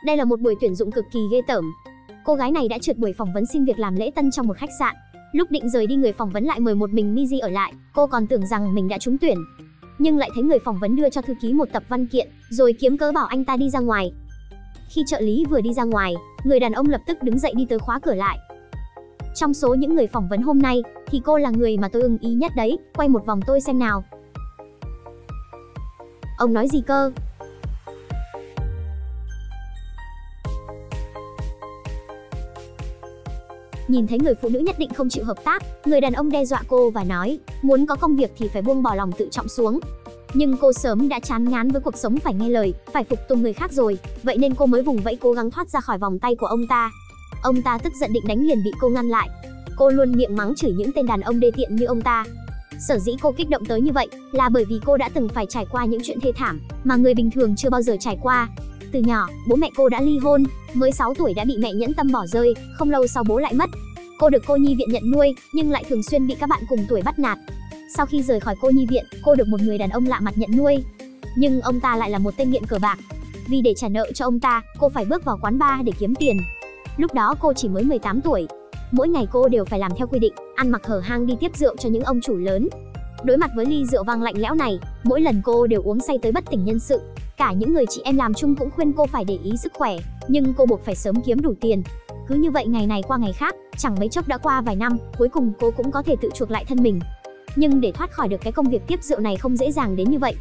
Đây là một buổi tuyển dụng cực kỳ ghê tởm. Cô gái này đã trượt buổi phỏng vấn xin việc làm lễ tân trong một khách sạn. Lúc định rời đi, người phỏng vấn lại mời một mình Miji ở lại. Cô còn tưởng rằng mình đã trúng tuyển, nhưng lại thấy người phỏng vấn đưa cho thư ký một tập văn kiện, rồi kiếm cớ bảo anh ta đi ra ngoài. Khi trợ lý vừa đi ra ngoài, người đàn ông lập tức đứng dậy đi tới khóa cửa lại. Trong số những người phỏng vấn hôm nay, thì cô là người mà tôi ưng ý nhất đấy, quay một vòng tôi xem nào. Ông nói gì cơ? Nhìn thấy người phụ nữ nhất định không chịu hợp tác, người đàn ông đe dọa cô và nói, muốn có công việc thì phải buông bỏ lòng tự trọng xuống. Nhưng cô sớm đã chán ngán với cuộc sống phải nghe lời, phải phục tùng người khác rồi, vậy nên cô mới vùng vẫy cố gắng thoát ra khỏi vòng tay của ông ta. Ông ta tức giận định đánh liền bị cô ngăn lại. Cô luôn miệng mắng chửi những tên đàn ông đê tiện như ông ta. Sở dĩ cô kích động tới như vậy là bởi vì cô đã từng phải trải qua những chuyện thê thảm mà người bình thường chưa bao giờ trải qua. Từ nhỏ, bố mẹ cô đã ly hôn, mới 6 tuổi đã bị mẹ nhẫn tâm bỏ rơi, không lâu sau bố lại mất. Cô được cô nhi viện nhận nuôi, nhưng lại thường xuyên bị các bạn cùng tuổi bắt nạt. Sau khi rời khỏi cô nhi viện, cô được một người đàn ông lạ mặt nhận nuôi. Nhưng ông ta lại là một tên nghiện cờ bạc. Vì để trả nợ cho ông ta, cô phải bước vào quán bar để kiếm tiền. Lúc đó cô chỉ mới 18 tuổi. Mỗi ngày cô đều phải làm theo quy định, ăn mặc hở hang đi tiếp rượu cho những ông chủ lớn. Đối mặt với ly rượu vang lạnh lẽo này, mỗi lần cô đều uống say tới bất tỉnh nhân sự. Cả những người chị em làm chung cũng khuyên cô phải để ý sức khỏe, nhưng cô buộc phải sớm kiếm đủ tiền. Cứ như vậy ngày này qua ngày khác, chẳng mấy chốc đã qua vài năm, cuối cùng cô cũng có thể tự chuộc lại thân mình. Nhưng để thoát khỏi được cái công việc tiếp rượu này không dễ dàng đến như vậy.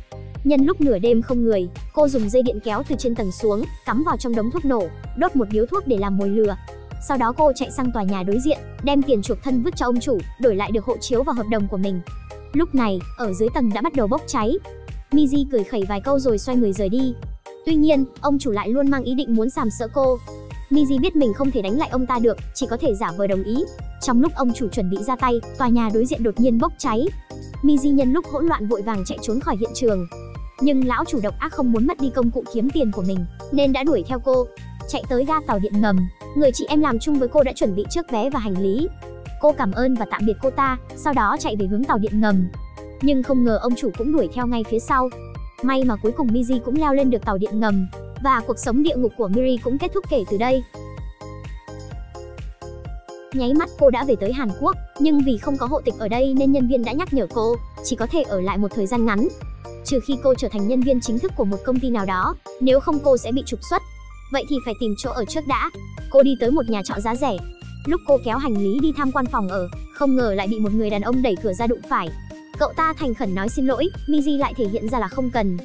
Nhân lúc nửa đêm không người, cô dùng dây điện kéo từ trên tầng xuống, cắm vào trong đống thuốc nổ, đốt một điếu thuốc để làm mồi lửa. Sau đó cô chạy sang tòa nhà đối diện, đem tiền chuộc thân vứt cho ông chủ, đổi lại được hộ chiếu và hợp đồng của mình. Lúc này, ở dưới tầng đã bắt đầu bốc cháy. Miji cười khẩy vài câu rồi xoay người rời đi. Tuy nhiên, ông chủ lại luôn mang ý định muốn sàm sỡ cô. Miji biết mình không thể đánh lại ông ta được, chỉ có thể giả vờ đồng ý. Trong lúc ông chủ chuẩn bị ra tay, tòa nhà đối diện đột nhiên bốc cháy. Miji nhân lúc hỗn loạn vội vàng chạy trốn khỏi hiện trường. Nhưng lão chủ độc ác không muốn mất đi công cụ kiếm tiền của mình, nên đã đuổi theo cô. Chạy tới ga tàu điện ngầm, người chị em làm chung với cô đã chuẩn bị trước vé và hành lý. Cô cảm ơn và tạm biệt cô ta, sau đó chạy về hướng tàu điện ngầm. Nhưng không ngờ ông chủ cũng đuổi theo ngay phía sau. May mà cuối cùng Miji cũng leo lên được tàu điện ngầm, và cuộc sống địa ngục của Miri cũng kết thúc kể từ đây. Nháy mắt cô đã về tới Hàn Quốc, nhưng vì không có hộ tịch ở đây nên nhân viên đã nhắc nhở cô chỉ có thể ở lại một thời gian ngắn. Trừ khi cô trở thành nhân viên chính thức của một công ty nào đó, nếu không cô sẽ bị trục xuất. Vậy thì phải tìm chỗ ở trước đã. Cô đi tới một nhà trọ giá rẻ. Lúc cô kéo hành lý đi tham quan phòng ở, không ngờ lại bị một người đàn ông đẩy cửa ra đụng phải. Cậu ta thành khẩn nói xin lỗi, Miji lại thể hiện ra là không cần.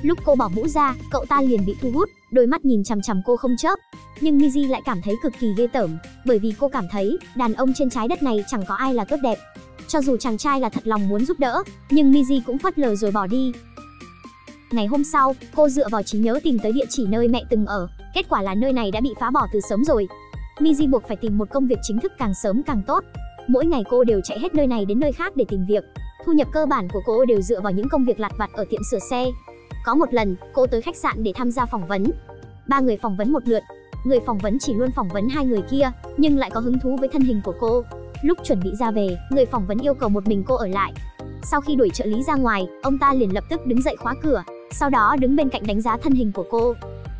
Lúc cô bỏ mũ ra, cậu ta liền bị thu hút, đôi mắt nhìn chằm chằm cô không chớp. Nhưng Miji lại cảm thấy cực kỳ ghê tởm, bởi vì cô cảm thấy đàn ông trên trái đất này chẳng có ai là tốt đẹp. Cho dù chàng trai là thật lòng muốn giúp đỡ, nhưng Miji cũng phớt lờ rồi bỏ đi. Ngày hôm sau, cô dựa vào trí nhớ tìm tới địa chỉ nơi mẹ từng ở. Kết quả là nơi này đã bị phá bỏ từ sớm rồi. Miji buộc phải tìm một công việc chính thức càng sớm càng tốt. Mỗi ngày cô đều chạy hết nơi này đến nơi khác để tìm việc. Thu nhập cơ bản của cô đều dựa vào những công việc lặt vặt ở tiệm sửa xe. Có một lần, cô tới khách sạn để tham gia phỏng vấn. 3 người phỏng vấn một lượt. Người phỏng vấn chỉ luôn phỏng vấn 2 người kia, nhưng lại có hứng thú với thân hình của cô. Lúc chuẩn bị ra về, người phỏng vấn yêu cầu một mình cô ở lại. Sau khi đuổi trợ lý ra ngoài, ông ta liền lập tức đứng dậy khóa cửa, sau đó đứng bên cạnh đánh giá thân hình của cô.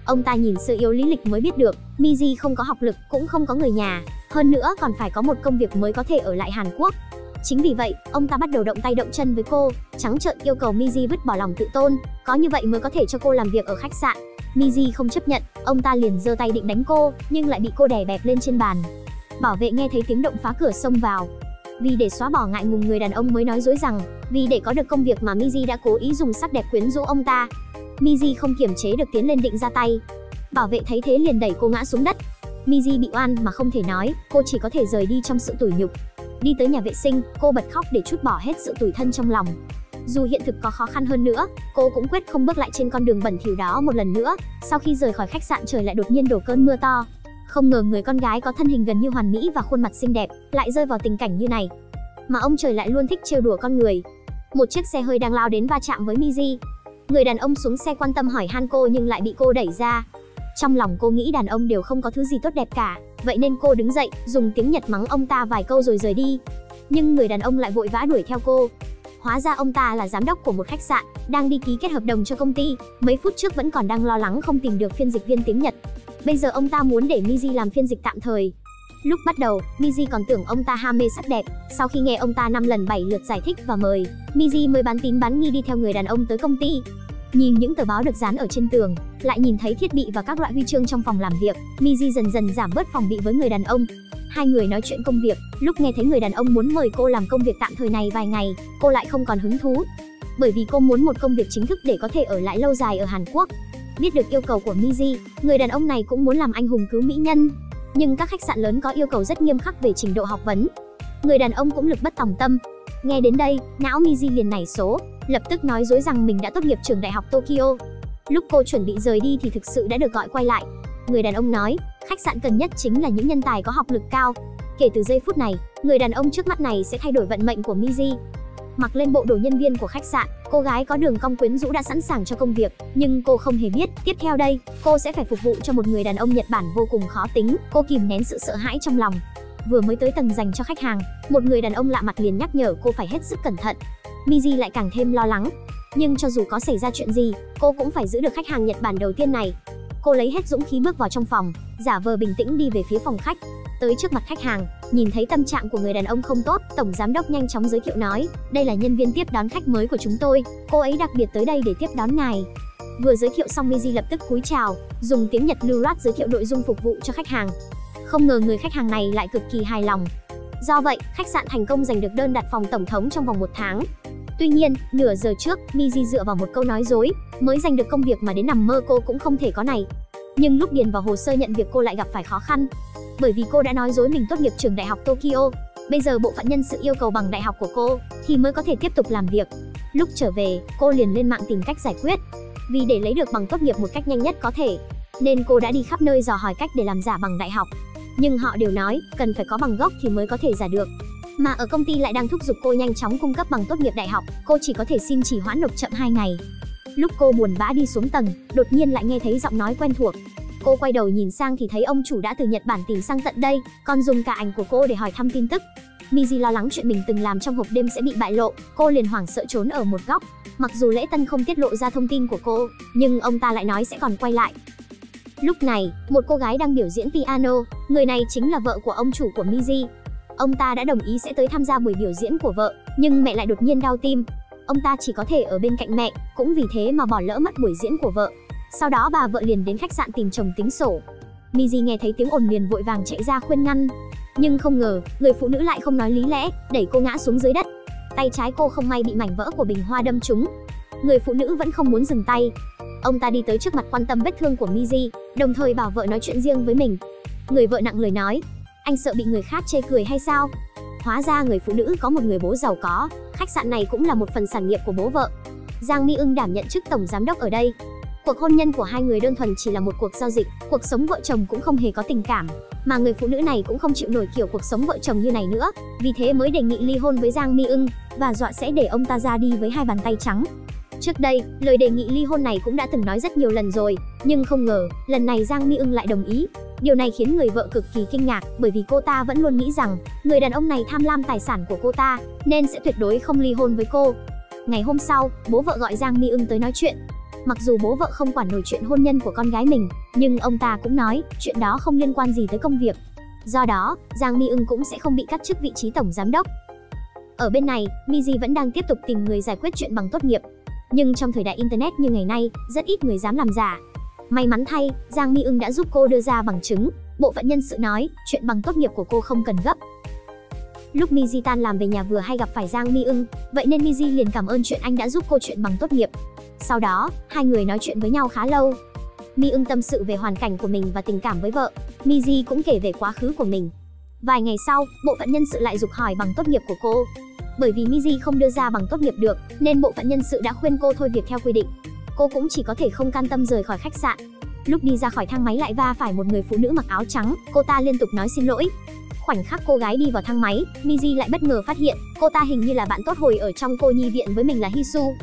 Ông ta nhìn sơ yếu lý lịch mới biết được, Miji không có học lực, cũng không có người nhà, hơn nữa còn phải có một công việc mới có thể ở lại Hàn Quốc. Chính vì vậy, ông ta bắt đầu động tay động chân với cô, trắng trợn yêu cầu Miji vứt bỏ lòng tự tôn, có như vậy mới có thể cho cô làm việc ở khách sạn. Miji không chấp nhận, ông ta liền giơ tay định đánh cô, nhưng lại bị cô đè bẹp lên trên bàn. Bảo vệ nghe thấy tiếng động phá cửa xông vào. Vì để xóa bỏ ngại ngùng, người đàn ông mới nói dối rằng vì để có được công việc mà Miji đã cố ý dùng sắc đẹp quyến rũ ông ta. Miji không kiềm chế được tiến lên định ra tay. Bảo vệ thấy thế liền đẩy cô ngã xuống đất. Miji bị oan mà không thể nói, cô chỉ có thể rời đi trong sự tủi nhục. Đi tới nhà vệ sinh, cô bật khóc để trút bỏ hết sự tủi thân trong lòng. Dù hiện thực có khó khăn hơn nữa, cô cũng quyết không bước lại trên con đường bẩn thỉu đó một lần nữa. Sau khi rời khỏi khách sạn, trời lại đột nhiên đổ cơn mưa to. Không ngờ người con gái có thân hình gần như hoàn mỹ và khuôn mặt xinh đẹp lại rơi vào tình cảnh như này. Mà ông trời lại luôn thích trêu đùa con người. Một chiếc xe hơi đang lao đến va chạm với Miji. Người đàn ông xuống xe quan tâm hỏi han cô nhưng lại bị cô đẩy ra. Trong lòng cô nghĩ đàn ông đều không có thứ gì tốt đẹp cả, vậy nên cô đứng dậy, dùng tiếng Nhật mắng ông ta vài câu rồi rời đi. Nhưng người đàn ông lại vội vã đuổi theo cô. Hóa ra ông ta là giám đốc của một khách sạn, đang đi ký kết hợp đồng cho công ty, mấy phút trước vẫn còn đang lo lắng không tìm được phiên dịch viên tiếng Nhật. Bây giờ ông ta muốn để Miji làm phiên dịch tạm thời. Lúc bắt đầu, Miji còn tưởng ông ta ham mê sắc đẹp. Sau khi nghe ông ta 5 lần 7 lượt giải thích và mời, Miji mới bán tín bán nghi đi theo người đàn ông tới công ty. Nhìn những tờ báo được dán ở trên tường, lại nhìn thấy thiết bị và các loại huy chương trong phòng làm việc, Miji dần dần giảm bớt phòng bị với người đàn ông. Hai người nói chuyện công việc, lúc nghe thấy người đàn ông muốn mời cô làm công việc tạm thời này vài ngày, cô lại không còn hứng thú. Bởi vì cô muốn một công việc chính thức để có thể ở lại lâu dài ở Hàn Quốc. Biết được yêu cầu của Miji, người đàn ông này cũng muốn làm anh hùng cứu mỹ nhân. Nhưng các khách sạn lớn có yêu cầu rất nghiêm khắc về trình độ học vấn. Người đàn ông cũng lực bất tòng tâm. Nghe đến đây, não Miji liền nảy số, lập tức nói dối rằng mình đã tốt nghiệp trường đại học Tokyo. Lúc cô chuẩn bị rời đi thì thực sự đã được gọi quay lại. Người đàn ông nói, khách sạn cần nhất chính là những nhân tài có học lực cao. Kể từ giây phút này, người đàn ông trước mắt này sẽ thay đổi vận mệnh của Miji. Mặc lên bộ đồ nhân viên của khách sạn, cô gái có đường cong quyến rũ đã sẵn sàng cho công việc, nhưng cô không hề biết, tiếp theo đây, cô sẽ phải phục vụ cho một người đàn ông Nhật Bản vô cùng khó tính. Cô kìm nén sự sợ hãi trong lòng. Vừa mới tới tầng dành cho khách hàng, một người đàn ông lạ mặt liền nhắc nhở cô phải hết sức cẩn thận. Miji lại càng thêm lo lắng. Nhưng cho dù có xảy ra chuyện gì, cô cũng phải giữ được khách hàng Nhật Bản đầu tiên này. Cô lấy hết dũng khí bước vào trong phòng, giả vờ bình tĩnh đi về phía phòng khách. Tới trước mặt khách hàng, nhìn thấy tâm trạng của người đàn ông không tốt, tổng giám đốc nhanh chóng giới thiệu nói, đây là nhân viên tiếp đón khách mới của chúng tôi, cô ấy đặc biệt tới đây để tiếp đón ngài. Vừa giới thiệu xong, Miji lập tức cúi chào, dùng tiếng Nhật lưu loát giới thiệu nội dung phục vụ cho khách hàng. Không ngờ người khách hàng này lại cực kỳ hài lòng. Do vậy, khách sạn thành công giành được đơn đặt phòng tổng thống trong vòng 1 tháng. Tuy nhiên, nửa giờ trước, Miji dựa vào một câu nói dối mới giành được công việc mà đến nằm mơ cô cũng không thể có này. Nhưng lúc điền vào hồ sơ nhận việc cô lại gặp phải khó khăn. Bởi vì cô đã nói dối mình tốt nghiệp trường đại học Tokyo. Bây giờ bộ phận nhân sự yêu cầu bằng đại học của cô thì mới có thể tiếp tục làm việc. Lúc trở về, cô liền lên mạng tìm cách giải quyết. Vì để lấy được bằng tốt nghiệp một cách nhanh nhất có thể, nên cô đã đi khắp nơi dò hỏi cách để làm giả bằng đại học. Nhưng họ đều nói, cần phải có bằng gốc thì mới có thể giả được. Mà ở công ty lại đang thúc giục cô nhanh chóng cung cấp bằng tốt nghiệp đại học, cô chỉ có thể xin trì hoãn nộp chậm 2 ngày. Lúc cô buồn bã đi xuống tầng, đột nhiên lại nghe thấy giọng nói quen thuộc. Cô quay đầu nhìn sang thì thấy ông chủ đã từ Nhật Bản tìm sang tận đây, còn dùng cả ảnh của cô để hỏi thăm tin tức. Miji lo lắng chuyện mình từng làm trong hộp đêm sẽ bị bại lộ, cô liền hoảng sợ trốn ở một góc. Mặc dù lễ tân không tiết lộ ra thông tin của cô, nhưng ông ta lại nói sẽ còn quay lại. Lúc này, một cô gái đang biểu diễn piano, người này chính là vợ của ông chủ của Miji. Ông ta đã đồng ý sẽ tới tham gia buổi biểu diễn của vợ, nhưng mẹ lại đột nhiên đau tim. Ông ta chỉ có thể ở bên cạnh mẹ, cũng vì thế mà bỏ lỡ mất buổi diễn của vợ. Sau đó bà vợ liền đến khách sạn tìm chồng tính sổ. Miji nghe thấy tiếng ồn liền vội vàng chạy ra khuyên ngăn. Nhưng không ngờ, người phụ nữ lại không nói lý lẽ, đẩy cô ngã xuống dưới đất. Tay trái cô không may bị mảnh vỡ của bình hoa đâm trúng. Người phụ nữ vẫn không muốn dừng tay. Ông ta đi tới trước mặt quan tâm vết thương của Miji, đồng thời bảo vợ nói chuyện riêng với mình. Người vợ nặng lời nói, anh sợ bị người khác chê cười hay sao? Hóa ra người phụ nữ có một người bố giàu có, khách sạn này cũng là một phần sản nghiệp của bố vợ. Giang Mi Ưng đảm nhận chức tổng giám đốc ở đây. Cuộc hôn nhân của hai người đơn thuần chỉ là một cuộc giao dịch, cuộc sống vợ chồng cũng không hề có tình cảm, mà người phụ nữ này cũng không chịu nổi kiểu cuộc sống vợ chồng như này nữa, vì thế mới đề nghị ly hôn với Giang Mi Ưng và dọa sẽ để ông ta ra đi với 2 bàn tay trắng. Trước đây, lời đề nghị ly hôn này cũng đã từng nói rất nhiều lần rồi, nhưng không ngờ, lần này Giang Mi Ưng lại đồng ý. Điều này khiến người vợ cực kỳ kinh ngạc, bởi vì cô ta vẫn luôn nghĩ rằng người đàn ông này tham lam tài sản của cô ta, nên sẽ tuyệt đối không ly hôn với cô. Ngày hôm sau, bố vợ gọi Giang Mi Ưng tới nói chuyện. Mặc dù bố vợ không quản nổi chuyện hôn nhân của con gái mình, nhưng ông ta cũng nói chuyện đó không liên quan gì tới công việc. Do đó, Giang Mi Ưng cũng sẽ không bị cắt chức vị trí tổng giám đốc. Ở bên này, Miji vẫn đang tiếp tục tìm người giải quyết chuyện bằng tốt nghiệp. Nhưng trong thời đại internet như ngày nay, rất ít người dám làm giả. May mắn thay, Giang Mi Ưng đã giúp cô đưa ra bằng chứng. Bộ phận nhân sự nói, chuyện bằng tốt nghiệp của cô không cần gấp. Lúc Miji tan làm về nhà vừa hay gặp phải Giang Mi Ưng, vậy nên Miji liền cảm ơn chuyện anh đã giúp cô chuyện bằng tốt nghiệp. Sau đó, hai người nói chuyện với nhau khá lâu. Mi Ưng tâm sự về hoàn cảnh của mình và tình cảm với vợ. Miji cũng kể về quá khứ của mình. Vài ngày sau, bộ phận nhân sự lại giục hỏi bằng tốt nghiệp của cô. Bởi vì Miji không đưa ra bằng tốt nghiệp được, nên bộ phận nhân sự đã khuyên cô thôi việc theo quy định. Cô cũng chỉ có thể không can tâm rời khỏi khách sạn. Lúc đi ra khỏi thang máy lại va phải một người phụ nữ mặc áo trắng, cô ta liên tục nói xin lỗi. Khoảnh khắc cô gái đi vào thang máy, Miji lại bất ngờ phát hiện, cô ta hình như là bạn tốt hồi ở trong cô nhi viện với mình là Hisu.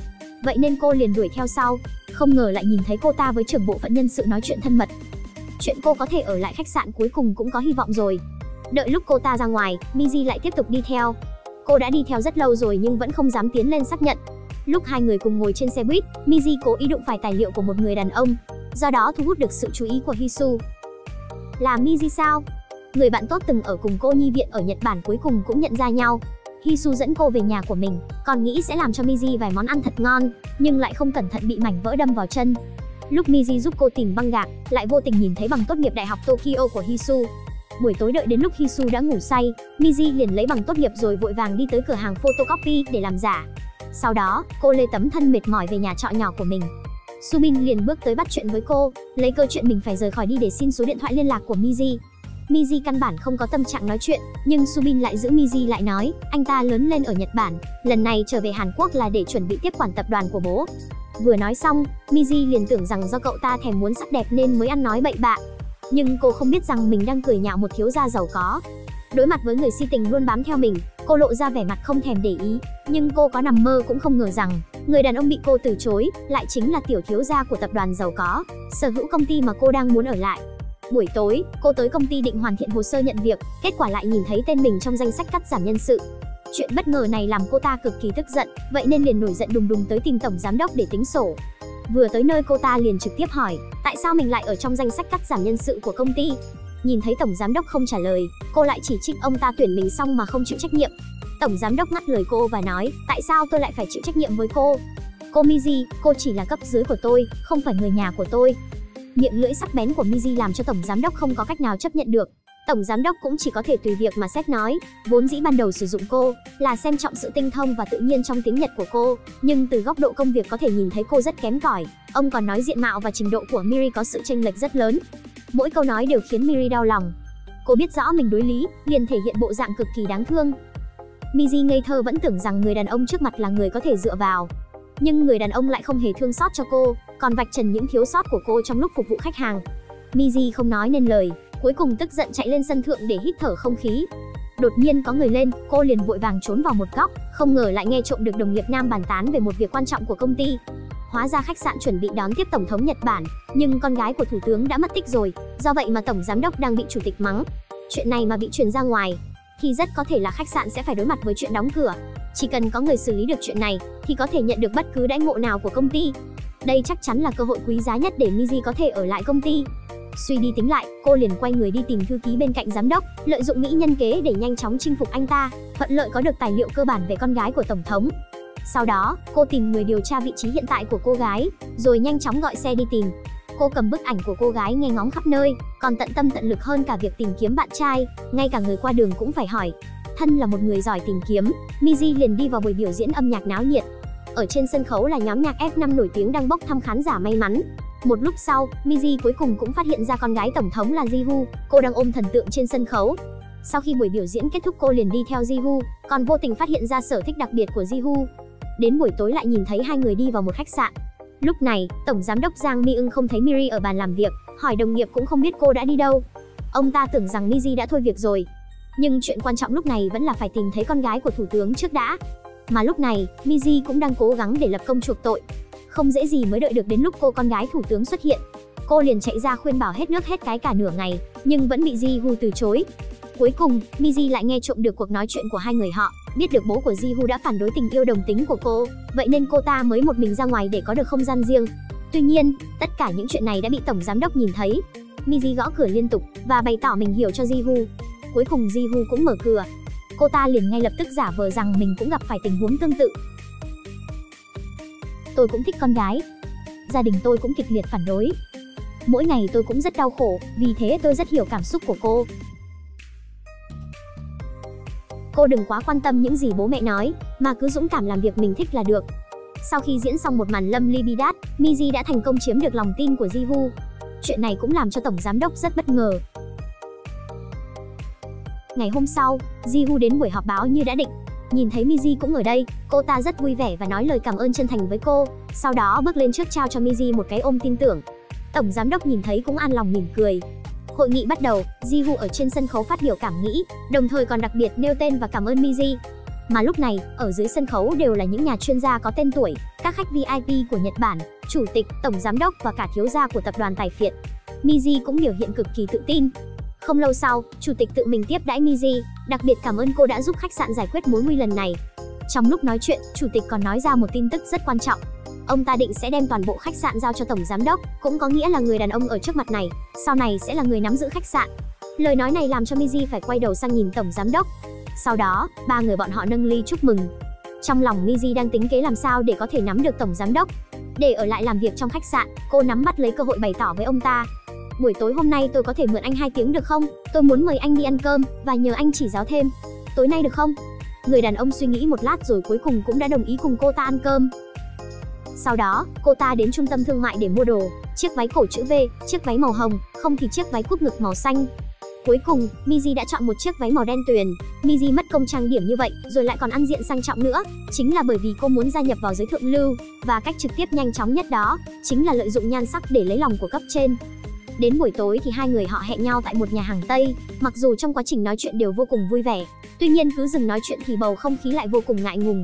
Vậy nên cô liền đuổi theo sau, không ngờ lại nhìn thấy cô ta với trưởng bộ phận nhân sự nói chuyện thân mật. Chuyện cô có thể ở lại khách sạn cuối cùng cũng có hy vọng rồi. Đợi lúc cô ta ra ngoài, Miji lại tiếp tục đi theo. Cô đã đi theo rất lâu rồi nhưng vẫn không dám tiến lên xác nhận. Lúc hai người cùng ngồi trên xe buýt, Miji cố ý đụng phải tài liệu của một người đàn ông, do đó thu hút được sự chú ý của Hisu. là Miji sao? Người bạn tốt từng ở cùng cô nhi viện ở Nhật Bản cuối cùng cũng nhận ra nhau. Hisu dẫn cô về nhà của mình, còn nghĩ sẽ làm cho Miji vài món ăn thật ngon, nhưng lại không cẩn thận bị mảnh vỡ đâm vào chân. Lúc Miji giúp cô tìm băng gạc, lại vô tình nhìn thấy bằng tốt nghiệp Đại học Tokyo của Hisu. Buổi tối đợi đến lúc Hisu đã ngủ say, Miji liền lấy bằng tốt nghiệp rồi vội vàng đi tới cửa hàng photocopy để làm giả. Sau đó, cô lê tấm thân mệt mỏi về nhà trọ nhỏ của mình. Subin liền bước tới bắt chuyện với cô, lấy câu chuyện mình phải rời khỏi đi để xin số điện thoại liên lạc của Miji. Miji căn bản không có tâm trạng nói chuyện, nhưng Subin lại giữ Miji lại nói, anh ta lớn lên ở Nhật Bản, lần này trở về Hàn Quốc là để chuẩn bị tiếp quản tập đoàn của bố. Vừa nói xong, Miji liền tưởng rằng do cậu ta thèm muốn sắc đẹp nên mới ăn nói bậy bạ. Nhưng cô không biết rằng mình đang cười nhạo một thiếu gia giàu có. Đối mặt với người si tình luôn bám theo mình, cô lộ ra vẻ mặt không thèm để ý, nhưng cô có nằm mơ cũng không ngờ rằng người đàn ông bị cô từ chối lại chính là tiểu thiếu gia của tập đoàn giàu có, sở hữu công ty mà cô đang muốn ở lại. Buổi tối, cô tới công ty định hoàn thiện hồ sơ nhận việc, kết quả lại nhìn thấy tên mình trong danh sách cắt giảm nhân sự. Chuyện bất ngờ này làm cô ta cực kỳ tức giận, vậy nên liền nổi giận đùng đùng tới tìm tổng giám đốc để tính sổ. Vừa tới nơi cô ta liền trực tiếp hỏi, tại sao mình lại ở trong danh sách cắt giảm nhân sự của công ty? Nhìn thấy tổng giám đốc không trả lời, cô lại chỉ trích ông ta tuyển mình xong mà không chịu trách nhiệm. Tổng giám đốc ngắt lời cô và nói, tại sao tôi lại phải chịu trách nhiệm với cô? Cô Miji, cô chỉ là cấp dưới của tôi, không phải người nhà của tôi. Miệng lưỡi sắc bén của Miji làm cho tổng giám đốc không có cách nào chấp nhận được. Tổng giám đốc cũng chỉ có thể tùy việc mà xét nói, vốn dĩ ban đầu sử dụng cô là xem trọng sự tinh thông và tự nhiên trong tiếng Nhật của cô, nhưng từ góc độ công việc có thể nhìn thấy cô rất kém cỏi. Ông còn nói diện mạo và trình độ của Miri có sự chênh lệch rất lớn. Mỗi câu nói đều khiến Miri đau lòng. Cô biết rõ mình đối lý, liền thể hiện bộ dạng cực kỳ đáng thương. Miji ngây thơ vẫn tưởng rằng người đàn ông trước mặt là người có thể dựa vào. Nhưng người đàn ông lại không hề thương xót cho cô, còn vạch trần những thiếu sót của cô trong lúc phục vụ khách hàng. Miji không nói nên lời, cuối cùng tức giận chạy lên sân thượng để hít thở không khí. Đột nhiên có người lên, cô liền vội vàng trốn vào một góc, không ngờ lại nghe trộm được đồng nghiệp nam bàn tán về một việc quan trọng của công ty. Hóa ra khách sạn chuẩn bị đón tiếp tổng thống Nhật Bản, nhưng con gái của thủ tướng đã mất tích rồi, do vậy mà tổng giám đốc đang bị chủ tịch mắng. Chuyện này mà bị truyền ra ngoài, thì rất có thể là khách sạn sẽ phải đối mặt với chuyện đóng cửa. Chỉ cần có người xử lý được chuyện này, thì có thể nhận được bất cứ đãi ngộ nào của công ty. Đây chắc chắn là cơ hội quý giá nhất để Miji có thể ở lại công ty. Suy đi tính lại, cô liền quay người đi tìm thư ký bên cạnh giám đốc, lợi dụng mỹ nhân kế để nhanh chóng chinh phục anh ta, thuận lợi có được tài liệu cơ bản về con gái của tổng thống. Sau đó, cô tìm người điều tra vị trí hiện tại của cô gái, rồi nhanh chóng gọi xe đi tìm. Cô cầm bức ảnh của cô gái nghe ngóng khắp nơi, còn tận tâm tận lực hơn cả việc tìm kiếm bạn trai, ngay cả người qua đường cũng phải hỏi. Thân là một người giỏi tìm kiếm, Miji liền đi vào buổi biểu diễn âm nhạc náo nhiệt. Ở trên sân khấu là nhóm nhạc F5 nổi tiếng đang bốc thăm khán giả may mắn. Một lúc sau, Miji cuối cùng cũng phát hiện ra con gái tổng thống là Jiwoo, cô đang ôm thần tượng trên sân khấu. Sau khi buổi biểu diễn kết thúc, cô liền đi theo Jiwoo, còn vô tình phát hiện ra sở thích đặc biệt của Jiwoo. Đến buổi tối lại nhìn thấy hai người đi vào một khách sạn. Lúc này, tổng giám đốc Giang Mi-ưng không thấy Miri ở bàn làm việc, hỏi đồng nghiệp cũng không biết cô đã đi đâu. Ông ta tưởng rằng Miji đã thôi việc rồi. Nhưng chuyện quan trọng lúc này vẫn là phải tìm thấy con gái của thủ tướng trước đã. Mà lúc này, Miji cũng đang cố gắng để lập công chuộc tội. Không dễ gì mới đợi được đến lúc cô con gái thủ tướng xuất hiện. Cô liền chạy ra khuyên bảo hết nước hết cái cả nửa ngày, nhưng vẫn bị Jiwoo từ chối. Cuối cùng, Miji lại nghe trộm được cuộc nói chuyện của hai người họ, biết được bố của Jiwoo đã phản đối tình yêu đồng tính của cô, vậy nên cô ta mới một mình ra ngoài để có được không gian riêng. Tuy nhiên, tất cả những chuyện này đã bị tổng giám đốc nhìn thấy. Miji gõ cửa liên tục và bày tỏ mình hiểu cho Jiwoo. Cuối cùng Jiwoo cũng mở cửa. Cô ta liền ngay lập tức giả vờ rằng mình cũng gặp phải tình huống tương tự. Tôi cũng thích con gái. Gia đình tôi cũng kịch liệt phản đối. Mỗi ngày tôi cũng rất đau khổ, vì thế tôi rất hiểu cảm xúc của cô. Cô đừng quá quan tâm những gì bố mẹ nói, mà cứ dũng cảm làm việc mình thích là được. Sau khi diễn xong một màn lâm ly bi đát, Miji đã thành công chiếm được lòng tin của Jiwoo. Chuyện này cũng làm cho tổng giám đốc rất bất ngờ. Ngày hôm sau, Jiwoo đến buổi họp báo như đã định. Nhìn thấy Miji cũng ở đây, cô ta rất vui vẻ và nói lời cảm ơn chân thành với cô, sau đó bước lên trước trao cho Miji một cái ôm tin tưởng. Tổng giám đốc nhìn thấy cũng an lòng mỉm cười. Hội nghị bắt đầu, Jiwoo ở trên sân khấu phát biểu cảm nghĩ, đồng thời còn đặc biệt nêu tên và cảm ơn Miji. Mà lúc này, ở dưới sân khấu đều là những nhà chuyên gia có tên tuổi, các khách VIP của Nhật Bản, chủ tịch, tổng giám đốc và cả thiếu gia của tập đoàn Tài Phiệt. Miji cũng biểu hiện cực kỳ tự tin. Không lâu sau, chủ tịch tự mình tiếp đãi Miji, đặc biệt cảm ơn cô đã giúp khách sạn giải quyết mối nguy lần này. Trong lúc nói chuyện, chủ tịch còn nói ra một tin tức rất quan trọng. Ông ta định sẽ đem toàn bộ khách sạn giao cho tổng giám đốc, cũng có nghĩa là người đàn ông ở trước mặt này sau này sẽ là người nắm giữ khách sạn. Lời nói này làm cho Miji phải quay đầu sang nhìn tổng giám đốc. Sau đó, ba người bọn họ nâng ly chúc mừng. Trong lòng Miji đang tính kế làm sao để có thể nắm được tổng giám đốc, để ở lại làm việc trong khách sạn. Cô nắm bắt lấy cơ hội bày tỏ với ông ta: buổi tối hôm nay tôi có thể mượn anh 2 tiếng được không? Tôi muốn mời anh đi ăn cơm và nhờ anh chỉ giáo thêm. Tối nay được không? Người đàn ông suy nghĩ một lát rồi cuối cùng cũng đã đồng ý cùng cô ta ăn cơm. Sau đó, cô ta đến trung tâm thương mại để mua đồ, chiếc váy cổ chữ V, chiếc váy màu hồng, không thì chiếc váy cúp ngực màu xanh. Cuối cùng, Miji đã chọn một chiếc váy màu đen tuyền. Miji mất công trang điểm như vậy, rồi lại còn ăn diện sang trọng nữa, chính là bởi vì cô muốn gia nhập vào giới thượng lưu, và cách trực tiếp nhanh chóng nhất đó chính là lợi dụng nhan sắc để lấy lòng của cấp trên. Đến buổi tối thì hai người họ hẹn nhau tại một nhà hàng Tây. Mặc dù trong quá trình nói chuyện đều vô cùng vui vẻ, tuy nhiên cứ dừng nói chuyện thì bầu không khí lại vô cùng ngại ngùng.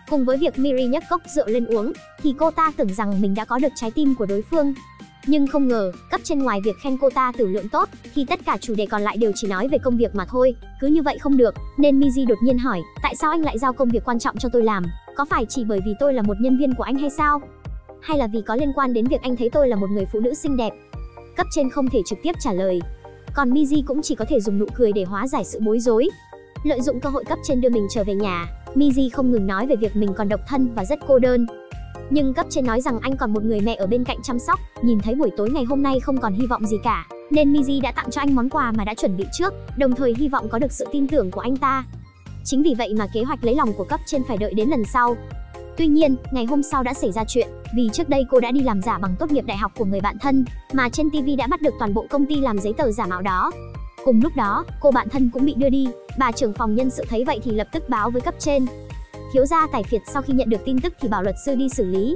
Cùng với việc Miri nhấc cốc rượu lên uống, thì cô ta tưởng rằng mình đã có được trái tim của đối phương. Nhưng không ngờ, cấp trên ngoài việc khen cô ta tử lượng tốt, thì tất cả chủ đề còn lại đều chỉ nói về công việc mà thôi. Cứ như vậy không được, nên Miji đột nhiên hỏi: tại sao anh lại giao công việc quan trọng cho tôi làm? Có phải chỉ bởi vì tôi là một nhân viên của anh hay sao? Hay là vì có liên quan đến việc anh thấy tôi là một người phụ nữ xinh đẹp? Cấp trên không thể trực tiếp trả lời, còn Miji cũng chỉ có thể dùng nụ cười để hóa giải sự bối rối. Lợi dụng cơ hội cấp trên đưa mình trở về nhà, Miji không ngừng nói về việc mình còn độc thân và rất cô đơn. Nhưng cấp trên nói rằng anh còn một người mẹ ở bên cạnh chăm sóc. Nhìn thấy buổi tối ngày hôm nay không còn hy vọng gì cả, nên Miji đã tặng cho anh món quà mà đã chuẩn bị trước, đồng thời hy vọng có được sự tin tưởng của anh ta. Chính vì vậy mà kế hoạch lấy lòng của cấp trên phải đợi đến lần sau. Tuy nhiên, ngày hôm sau đã xảy ra chuyện, vì trước đây cô đã đi làm giả bằng tốt nghiệp đại học của người bạn thân, mà trên TV đã bắt được toàn bộ công ty làm giấy tờ giả mạo đó. Cùng lúc đó, cô bạn thân cũng bị đưa đi. Bà trưởng phòng nhân sự thấy vậy thì lập tức báo với cấp trên. Thiếu gia Tài Phiệt sau khi nhận được tin tức thì bảo luật sư đi xử lý.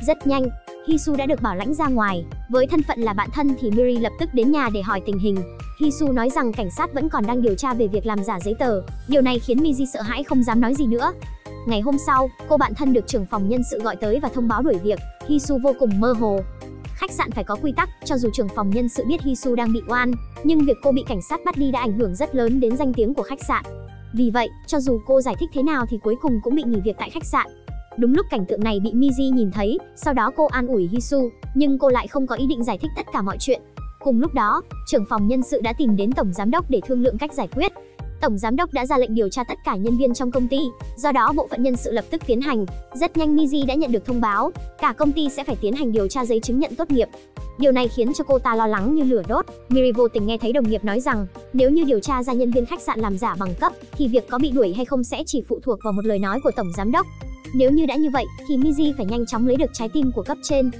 Rất nhanh, Hisu đã được bảo lãnh ra ngoài. Với thân phận là bạn thân thì Miri lập tức đến nhà để hỏi tình hình. Hisu nói rằng cảnh sát vẫn còn đang điều tra về việc làm giả giấy tờ. Điều này khiến Miji sợ hãi không dám nói gì nữa. Ngày hôm sau, cô bạn thân được trưởng phòng nhân sự gọi tới và thông báo đuổi việc. Hisu vô cùng mơ hồ. Khách sạn phải có quy tắc, cho dù trưởng phòng nhân sự biết Hisu đang bị oan, nhưng việc cô bị cảnh sát bắt đi đã ảnh hưởng rất lớn đến danh tiếng của khách sạn. Vì vậy, cho dù cô giải thích thế nào thì cuối cùng cũng bị nghỉ việc tại khách sạn. Đúng lúc cảnh tượng này bị Miji nhìn thấy, sau đó cô an ủi Hisu, nhưng cô lại không có ý định giải thích tất cả mọi chuyện. Cùng lúc đó, trưởng phòng nhân sự đã tìm đến tổng giám đốc để thương lượng cách giải quyết. Tổng giám đốc đã ra lệnh điều tra tất cả nhân viên trong công ty, do đó bộ phận nhân sự lập tức tiến hành. Rất nhanh Miji đã nhận được thông báo, cả công ty sẽ phải tiến hành điều tra giấy chứng nhận tốt nghiệp. Điều này khiến cho cô ta lo lắng như lửa đốt. Miri vô tình nghe thấy đồng nghiệp nói rằng, nếu như điều tra ra nhân viên khách sạn làm giả bằng cấp, thì việc có bị đuổi hay không sẽ chỉ phụ thuộc vào một lời nói của tổng giám đốc. Nếu như đã như vậy, thì Miji phải nhanh chóng lấy được trái tim của cấp trên.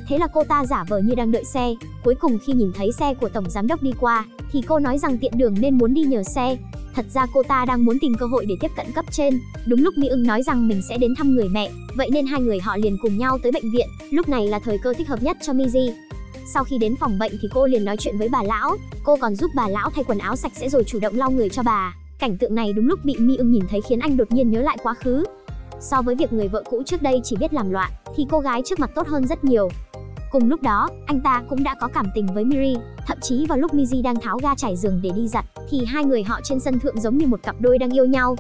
Thế là cô ta giả vờ như đang đợi xe. Cuối cùng khi nhìn thấy xe của tổng giám đốc đi qua, thì cô nói rằng tiện đường nên muốn đi nhờ xe. Thật ra cô ta đang muốn tìm cơ hội để tiếp cận cấp trên. Đúng lúc Mi ưng nói rằng mình sẽ đến thăm người mẹ, vậy nên hai người họ liền cùng nhau tới bệnh viện. Lúc này là thời cơ thích hợp nhất cho Miji. Sau khi đến phòng bệnh thì cô liền nói chuyện với bà lão. Cô còn giúp bà lão thay quần áo sạch sẽ rồi chủ động lau người cho bà. Cảnh tượng này đúng lúc bị Mi ưng nhìn thấy khiến anh đột nhiên nhớ lại quá khứ. So với việc người vợ cũ trước đây chỉ biết làm loạn, thì cô gái trước mặt tốt hơn rất nhiều. Cùng lúc đó, anh ta cũng đã có cảm tình với Miri. Thậm chí vào lúc Miji đang tháo ga trải giường để đi giặt, thì hai người họ trên sân thượng giống như một cặp đôi đang yêu nhau.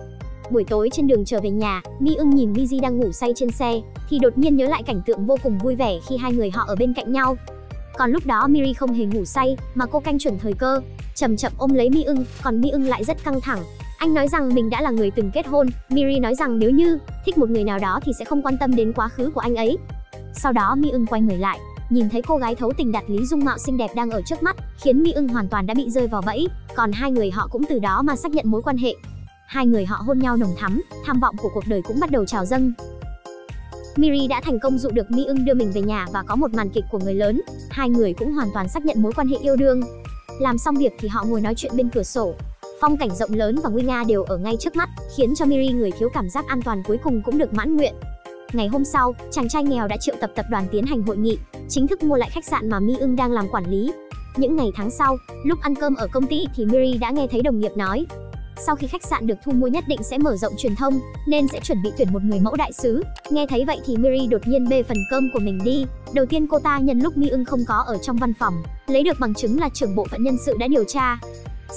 Buổi tối trên đường trở về nhà, Mi ưng nhìn Miji đang ngủ say trên xe, thì đột nhiên nhớ lại cảnh tượng vô cùng vui vẻ khi hai người họ ở bên cạnh nhau. Còn lúc đó Miri không hề ngủ say, mà cô canh chuẩn thời cơ, chậm chậm ôm lấy Mi ưng, còn Mi ưng lại rất căng thẳng. Anh nói rằng mình đã là người từng kết hôn. Miri nói rằng nếu như thích một người nào đó thì sẽ không quan tâm đến quá khứ của anh ấy. Sau đó Mi ưng quay người lại, nhìn thấy cô gái thấu tình đạt lý dung mạo xinh đẹp đang ở trước mắt, khiến Mi ưng hoàn toàn đã bị rơi vào bẫy. Còn hai người họ cũng từ đó mà xác nhận mối quan hệ. Hai người họ hôn nhau nồng thắm, tham vọng của cuộc đời cũng bắt đầu trào dâng. Miri đã thành công dụ được Mi ưng đưa mình về nhà và có một màn kịch của người lớn. Hai người cũng hoàn toàn xác nhận mối quan hệ yêu đương. Làm xong việc thì họ ngồi nói chuyện bên cửa sổ. Phong cảnh rộng lớn và nguy nga đều ở ngay trước mắt, khiến cho Miri người thiếu cảm giác an toàn cuối cùng cũng được mãn nguyện. Ngày hôm sau, chàng trai nghèo đã triệu tập tập đoàn tiến hành hội nghị, chính thức mua lại khách sạn mà Mi ưng đang làm quản lý. Những ngày tháng sau, lúc ăn cơm ở công ty thì Miri đã nghe thấy đồng nghiệp nói, sau khi khách sạn được thu mua nhất định sẽ mở rộng truyền thông, nên sẽ chuẩn bị tuyển một người mẫu đại sứ. Nghe thấy vậy thì Miri đột nhiên bê phần cơm của mình đi. Đầu tiên cô ta nhân lúc Mi ưng không có ở trong văn phòng, lấy được bằng chứng là trưởng bộ phận nhân sự đã điều tra.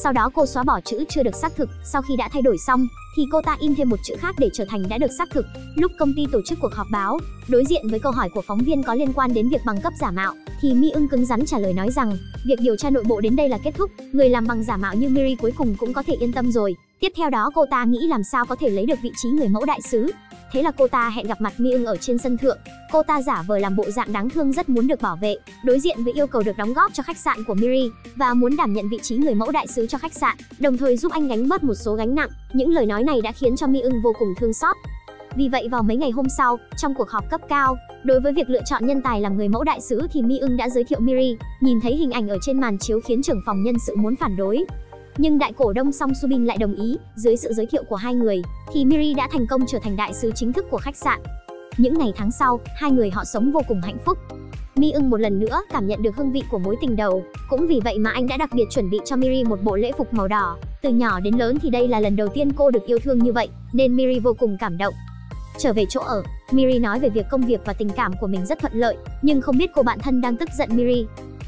Sau đó cô xóa bỏ chữ chưa được xác thực, sau khi đã thay đổi xong, thì cô ta in thêm một chữ khác để trở thành đã được xác thực. Lúc công ty tổ chức cuộc họp báo, đối diện với câu hỏi của phóng viên có liên quan đến việc bằng cấp giả mạo, thì Mi Eun cứng rắn trả lời nói rằng, việc điều tra nội bộ đến đây là kết thúc, người làm bằng giả mạo như Miri cuối cùng cũng có thể yên tâm rồi. Tiếp theo đó cô ta nghĩ làm sao có thể lấy được vị trí người mẫu đại sứ. Thế là cô ta hẹn gặp mặt Mi Eun ở trên sân thượng. Cô ta giả vờ làm bộ dạng đáng thương rất muốn được bảo vệ, đối diện với yêu cầu được đóng góp cho khách sạn của Miri và muốn đảm nhận vị trí người mẫu đại sứ cho khách sạn, đồng thời giúp anh gánh bớt một số gánh nặng. Những lời nói này đã khiến cho Mi Eun vô cùng thương xót. Vì vậy vào mấy ngày hôm sau, trong cuộc họp cấp cao, đối với việc lựa chọn nhân tài làm người mẫu đại sứ thì Mi Eun đã giới thiệu Miri. Nhìn thấy hình ảnh ở trên màn chiếu khiến trưởng phòng nhân sự muốn phản đối, nhưng đại cổ đông Song Soo Bin lại đồng ý. Dưới sự giới thiệu của hai người, thì Miri đã thành công trở thành đại sứ chính thức của khách sạn. Những ngày tháng sau, hai người họ sống vô cùng hạnh phúc. Mi Eun một lần nữa cảm nhận được hương vị của mối tình đầu. Cũng vì vậy mà anh đã đặc biệt chuẩn bị cho Miri một bộ lễ phục màu đỏ. Từ nhỏ đến lớn thì đây là lần đầu tiên cô được yêu thương như vậy, nên Miri vô cùng cảm động. Trở về chỗ ở, Miri nói về việc công việc và tình cảm của mình rất thuận lợi, nhưng không biết cô bạn thân đang tức giận Miri.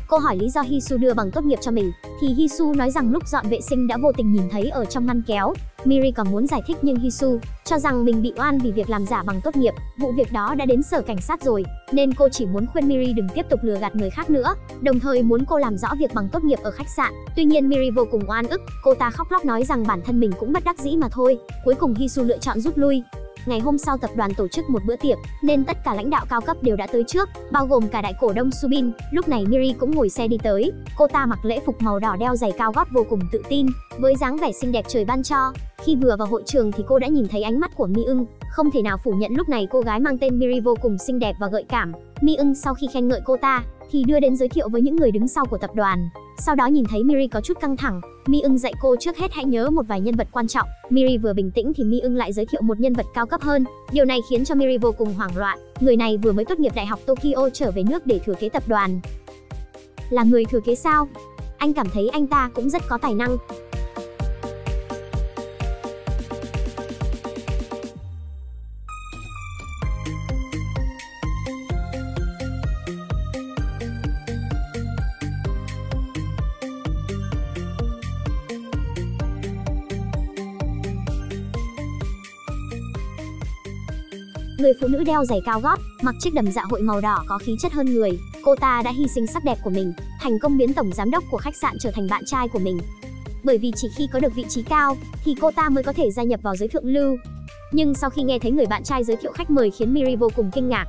Cô hỏi lý do Hisu đưa bằng tốt nghiệp cho mình, thì Hisu nói rằng lúc dọn vệ sinh đã vô tình nhìn thấy ở trong ngăn kéo. Miri còn muốn giải thích nhưng Hisu cho rằng mình bị oan vì việc làm giả bằng tốt nghiệp. Vụ việc đó đã đến sở cảnh sát rồi, nên cô chỉ muốn khuyên Miri đừng tiếp tục lừa gạt người khác nữa, đồng thời muốn cô làm rõ việc bằng tốt nghiệp ở khách sạn. Tuy nhiên Miri vô cùng oan ức, cô ta khóc lóc nói rằng bản thân mình cũng bất đắc dĩ mà thôi. Cuối cùng Hisu lựa chọn rút lui. Ngày hôm sau tập đoàn tổ chức một bữa tiệc, nên tất cả lãnh đạo cao cấp đều đã tới trước, bao gồm cả đại cổ đông Soo Bin. Lúc này Miri cũng ngồi xe đi tới. Cô ta mặc lễ phục màu đỏ, đeo giày cao gót vô cùng tự tin, với dáng vẻ xinh đẹp trời ban cho. Khi vừa vào hội trường thì cô đã nhìn thấy ánh mắt của Mi Eun. Không thể nào phủ nhận lúc này cô gái mang tên Miri vô cùng xinh đẹp và gợi cảm. Mi Eun sau khi khen ngợi cô ta, thì đưa đến giới thiệu với những người đứng sau của tập đoàn. Sau đó nhìn thấy Miri có chút căng thẳng, Mi Eun dạy cô trước hết hãy nhớ một vài nhân vật quan trọng. Miri vừa bình tĩnh thì Mi Eun lại giới thiệu một nhân vật cao cấp hơn. Điều này khiến cho Miri vô cùng hoảng loạn. Người này vừa mới tốt nghiệp đại học Tokyo trở về nước để thừa kế tập đoàn. Là người thừa kế sao? Anh cảm thấy anh ta cũng rất có tài năng. Người phụ nữ đeo giày cao gót, mặc chiếc đầm dạ hội màu đỏ có khí chất hơn người. Cô ta đã hy sinh sắc đẹp của mình, thành công biến tổng giám đốc của khách sạn trở thành bạn trai của mình. Bởi vì chỉ khi có được vị trí cao, thì cô ta mới có thể gia nhập vào giới thượng lưu. Nhưng sau khi nghe thấy người bạn trai giới thiệu khách mời khiến Miri vô cùng kinh ngạc.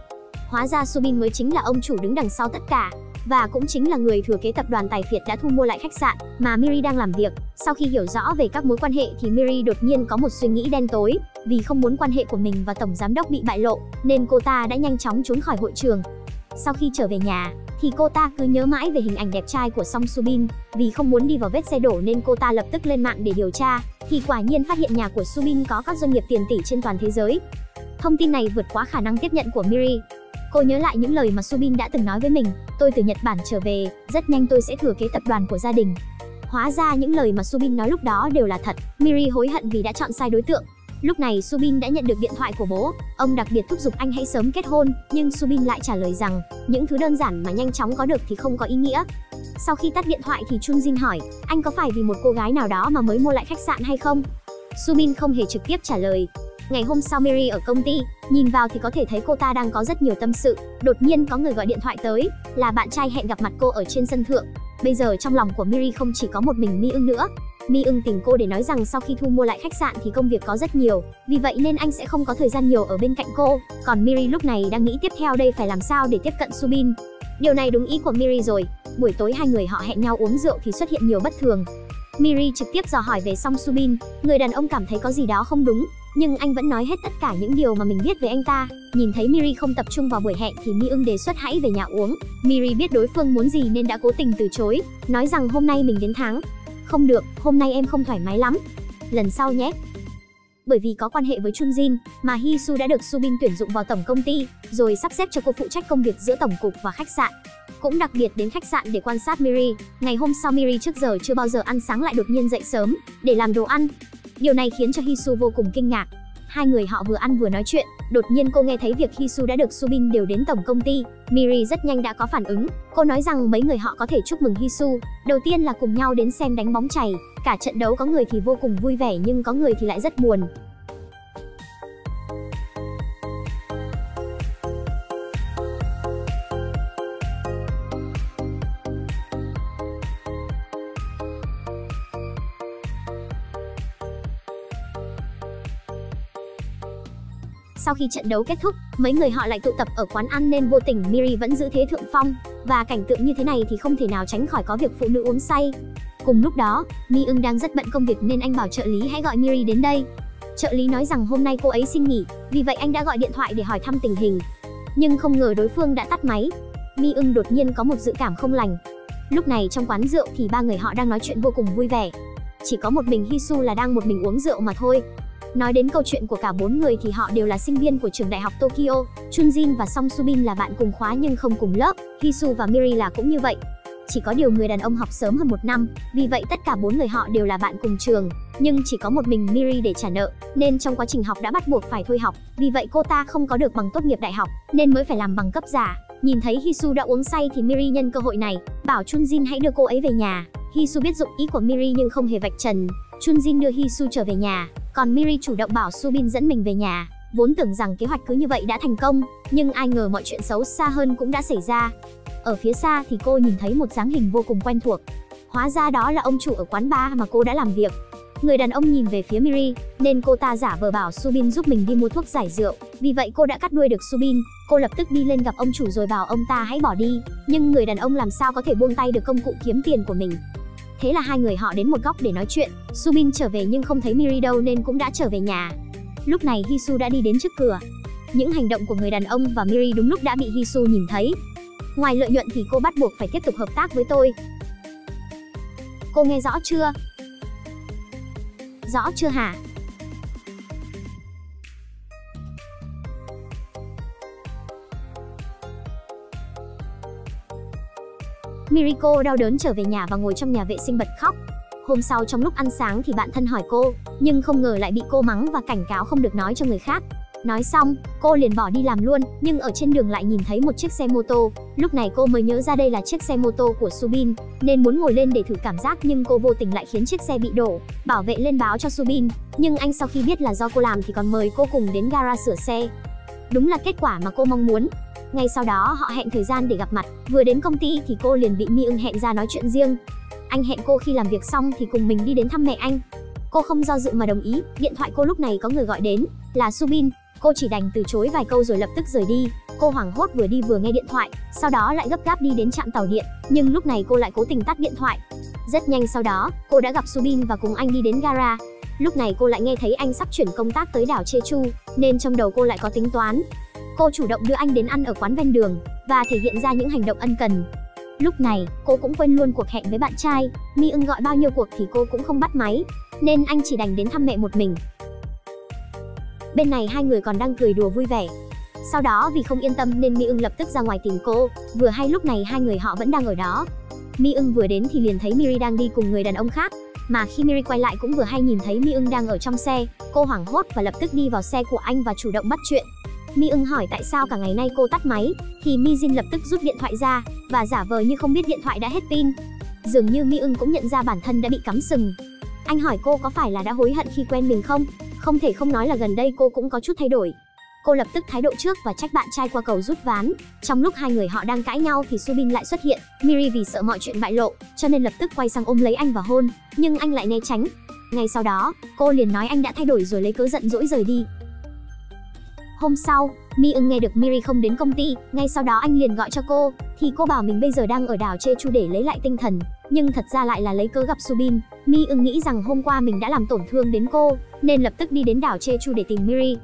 Hóa ra Soo Bin mới chính là ông chủ đứng đằng sau tất cả, và cũng chính là người thừa kế tập đoàn tài phiệt đã thu mua lại khách sạn mà Miri đang làm việc. Sau khi hiểu rõ về các mối quan hệ thì Miri đột nhiên có một suy nghĩ đen tối. Vì không muốn quan hệ của mình và tổng giám đốc bị bại lộ, nên cô ta đã nhanh chóng trốn khỏi hội trường. Sau khi trở về nhà, thì cô ta cứ nhớ mãi về hình ảnh đẹp trai của Song Soo Bin. Vì không muốn đi vào vết xe đổ nên cô ta lập tức lên mạng để điều tra, thì quả nhiên phát hiện nhà của Soo Bin có các doanh nghiệp tiền tỷ trên toàn thế giới. Thông tin này vượt quá khả năng tiếp nhận của Miri. Cô nhớ lại những lời mà Soo Bin đã từng nói với mình, tôi từ Nhật Bản trở về, rất nhanh tôi sẽ thừa kế tập đoàn của gia đình. Hóa ra những lời mà Soo Bin nói lúc đó đều là thật. Miri hối hận vì đã chọn sai đối tượng. Lúc này Soo Bin đã nhận được điện thoại của bố, ông đặc biệt thúc giục anh hãy sớm kết hôn, nhưng Soo Bin lại trả lời rằng những thứ đơn giản mà nhanh chóng có được thì không có ý nghĩa. Sau khi tắt điện thoại thì Chun Jin hỏi, anh có phải vì một cô gái nào đó mà mới mua lại khách sạn hay không? Soo Bin không hề trực tiếp trả lời. Ngày hôm sau Miri ở công ty, nhìn vào thì có thể thấy cô ta đang có rất nhiều tâm sự. Đột nhiên có người gọi điện thoại tới, là bạn trai hẹn gặp mặt cô ở trên sân thượng. Bây giờ trong lòng của Miri không chỉ có một mình Mi Eun nữa. Mi Eun tìm cô để nói rằng sau khi thu mua lại khách sạn thì công việc có rất nhiều, vì vậy nên anh sẽ không có thời gian nhiều ở bên cạnh cô. Còn Miri lúc này đang nghĩ tiếp theo đây phải làm sao để tiếp cận Soo Bin. Điều này đúng ý của Miri rồi. Buổi tối hai người họ hẹn nhau uống rượu thì xuất hiện nhiều bất thường. Miri trực tiếp dò hỏi về Song Soo Bin. Người đàn ông cảm thấy có gì đó không đúng, nhưng anh vẫn nói hết tất cả những điều mà mình biết về anh ta. Nhìn thấy Miri không tập trung vào buổi hẹn thì Mi Eun đề xuất hãy về nhà uống. Miri biết đối phương muốn gì nên đã cố tình từ chối, nói rằng hôm nay mình đến tháng. Không được, hôm nay em không thoải mái lắm. Lần sau nhé. Bởi vì có quan hệ với Chun Jin mà Hisu đã được Soo Bin tuyển dụng vào tổng công ty, rồi sắp xếp cho cô phụ trách công việc giữa tổng cục và khách sạn. Cũng đặc biệt đến khách sạn để quan sát Miri. Ngày hôm sau Miri trước giờ chưa bao giờ ăn sáng lại đột nhiên dậy sớm để làm đồ ăn. Điều này khiến cho Hisu vô cùng kinh ngạc. Hai người họ vừa ăn vừa nói chuyện, đột nhiên cô nghe thấy việc Hisu đã được Subin điều đến tổng công ty. Miri rất nhanh đã có phản ứng, cô nói rằng mấy người họ có thể chúc mừng Hisu. Đầu tiên là cùng nhau đến xem đánh bóng chày, cả trận đấu có người thì vô cùng vui vẻ nhưng có người thì lại rất buồn. Sau khi trận đấu kết thúc, mấy người họ lại tụ tập ở quán ăn nên vô tình Miri vẫn giữ thế thượng phong, và cảnh tượng như thế này thì không thể nào tránh khỏi có việc phụ nữ uống say. Cùng lúc đó, Mi-ưng đang rất bận công việc nên anh bảo trợ lý hãy gọi Miri đến đây. Trợ lý nói rằng hôm nay cô ấy xin nghỉ, vì vậy anh đã gọi điện thoại để hỏi thăm tình hình. Nhưng không ngờ đối phương đã tắt máy. Mi-ưng đột nhiên có một dự cảm không lành. Lúc này trong quán rượu thì ba người họ đang nói chuyện vô cùng vui vẻ. Chỉ có một mình Hisu là đang một mình uống rượu mà thôi. Nói đến câu chuyện của cả bốn người thì họ đều là sinh viên của trường đại học Tokyo. Chunjin và Song Subin là bạn cùng khóa nhưng không cùng lớp. Hisu và Miri là cũng như vậy. Chỉ có điều người đàn ông học sớm hơn 1 năm, vì vậy tất cả bốn người họ đều là bạn cùng trường. Nhưng chỉ có một mình Miri để trả nợ, nên trong quá trình học đã bắt buộc phải thôi học. Vì vậy cô ta không có được bằng tốt nghiệp đại học, nên mới phải làm bằng cấp giả. Nhìn thấy Hisu đã uống say thì Miri nhân cơ hội này, bảo Chunjin hãy đưa cô ấy về nhà. Hisu biết dụng ý của Miri nhưng không hề vạch trần. Chunjin đưa Hisu trở về nhà, còn Miri chủ động bảo Subin dẫn mình về nhà. Vốn tưởng rằng kế hoạch cứ như vậy đã thành công, nhưng ai ngờ mọi chuyện xấu xa hơn cũng đã xảy ra. Ở phía xa thì cô nhìn thấy một dáng hình vô cùng quen thuộc. Hóa ra đó là ông chủ ở quán bar mà cô đã làm việc. Người đàn ông nhìn về phía Miri, nên cô ta giả vờ bảo Subin giúp mình đi mua thuốc giải rượu. Vì vậy cô đã cắt đuôi được Subin. Cô lập tức đi lên gặp ông chủ rồi bảo ông ta hãy bỏ đi. Nhưng người đàn ông làm sao có thể buông tay được công cụ kiếm tiền của mình. Thế là hai người họ đến một góc để nói chuyện. Subin trở về nhưng không thấy Miri đâu nên cũng đã trở về nhà. Lúc này Hisu đã đi đến trước cửa. Những hành động của người đàn ông và Miri đúng lúc đã bị Hisu nhìn thấy. Ngoài lợi nhuận thì cô bắt buộc phải tiếp tục hợp tác với tôi. Cô nghe rõ chưa? Rõ chưa hả? Miriko đau đớn trở về nhà và ngồi trong nhà vệ sinh bật khóc. Hôm sau trong lúc ăn sáng thì bạn thân hỏi cô, nhưng không ngờ lại bị cô mắng và cảnh cáo không được nói cho người khác. Nói xong, cô liền bỏ đi làm luôn, nhưng ở trên đường lại nhìn thấy một chiếc xe mô tô. Lúc này cô mới nhớ ra đây là chiếc xe mô tô của Subin, nên muốn ngồi lên để thử cảm giác nhưng cô vô tình lại khiến chiếc xe bị đổ. Bảo vệ lên báo cho Subin, nhưng anh sau khi biết là do cô làm thì còn mời cô cùng đến gara sửa xe. Đúng là kết quả mà cô mong muốn. Ngay sau đó họ hẹn thời gian để gặp mặt. Vừa đến công ty thì cô liền bị Mi-ưng hẹn ra nói chuyện riêng. Anh hẹn cô khi làm việc xong thì cùng mình đi đến thăm mẹ anh. Cô không do dự mà đồng ý. Điện thoại cô lúc này có người gọi đến, là Subin. Cô chỉ đành từ chối vài câu rồi lập tức rời đi. Cô hoảng hốt vừa đi vừa nghe điện thoại, sau đó lại gấp gáp đi đến trạm tàu điện. Nhưng lúc này cô lại cố tình tắt điện thoại. Rất nhanh sau đó, cô đã gặp Subin và cùng anh đi đến gara. Lúc này cô lại nghe thấy anh sắp chuyển công tác tới đảo Jeju, nên trong đầu cô lại có tính toán. Cô chủ động đưa anh đến ăn ở quán ven đường và thể hiện ra những hành động ân cần. Lúc này, cô cũng quên luôn cuộc hẹn với bạn trai. Mi-ưng gọi bao nhiêu cuộc thì cô cũng không bắt máy, nên anh chỉ đành đến thăm mẹ một mình. Bên này hai người còn đang cười đùa vui vẻ. Sau đó vì không yên tâm nên Mi-ưng lập tức ra ngoài tìm cô. Vừa hay lúc này hai người họ vẫn đang ở đó. Mi-ưng vừa đến thì liền thấy Miri đang đi cùng người đàn ông khác. Mà khi Miri quay lại cũng vừa hay nhìn thấy Mi-ưng đang ở trong xe. Cô hoảng hốt và lập tức đi vào xe của anh và chủ động bắt chuyện. Mi-ưng hỏi tại sao cả ngày nay cô tắt máy, thì Mi-jin lập tức rút điện thoại ra và giả vờ như không biết điện thoại đã hết pin. Dường như Mi-ưng cũng nhận ra bản thân đã bị cắm sừng. Anh hỏi cô có phải là đã hối hận khi quen mình không? Không thể không nói là gần đây cô cũng có chút thay đổi. Cô lập tức thái độ trước và trách bạn trai qua cầu rút ván. Trong lúc hai người họ đang cãi nhau thì Subin lại xuất hiện. Miri vì sợ mọi chuyện bại lộ, cho nên lập tức quay sang ôm lấy anh và hôn, nhưng anh lại né tránh. Ngay sau đó, cô liền nói anh đã thay đổi rồi lấy cớ giận dỗi rời đi. Hôm sau, Mi-ưng nghe được Miri không đến công ty, ngay sau đó anh liền gọi cho cô, thì cô bảo mình bây giờ đang ở đảo Jeju để lấy lại tinh thần, nhưng thật ra lại là lấy cớ gặp Subin. Mi-ưng nghĩ rằng hôm qua mình đã làm tổn thương đến cô, nên lập tức đi đến đảo Jeju để tìm Miri.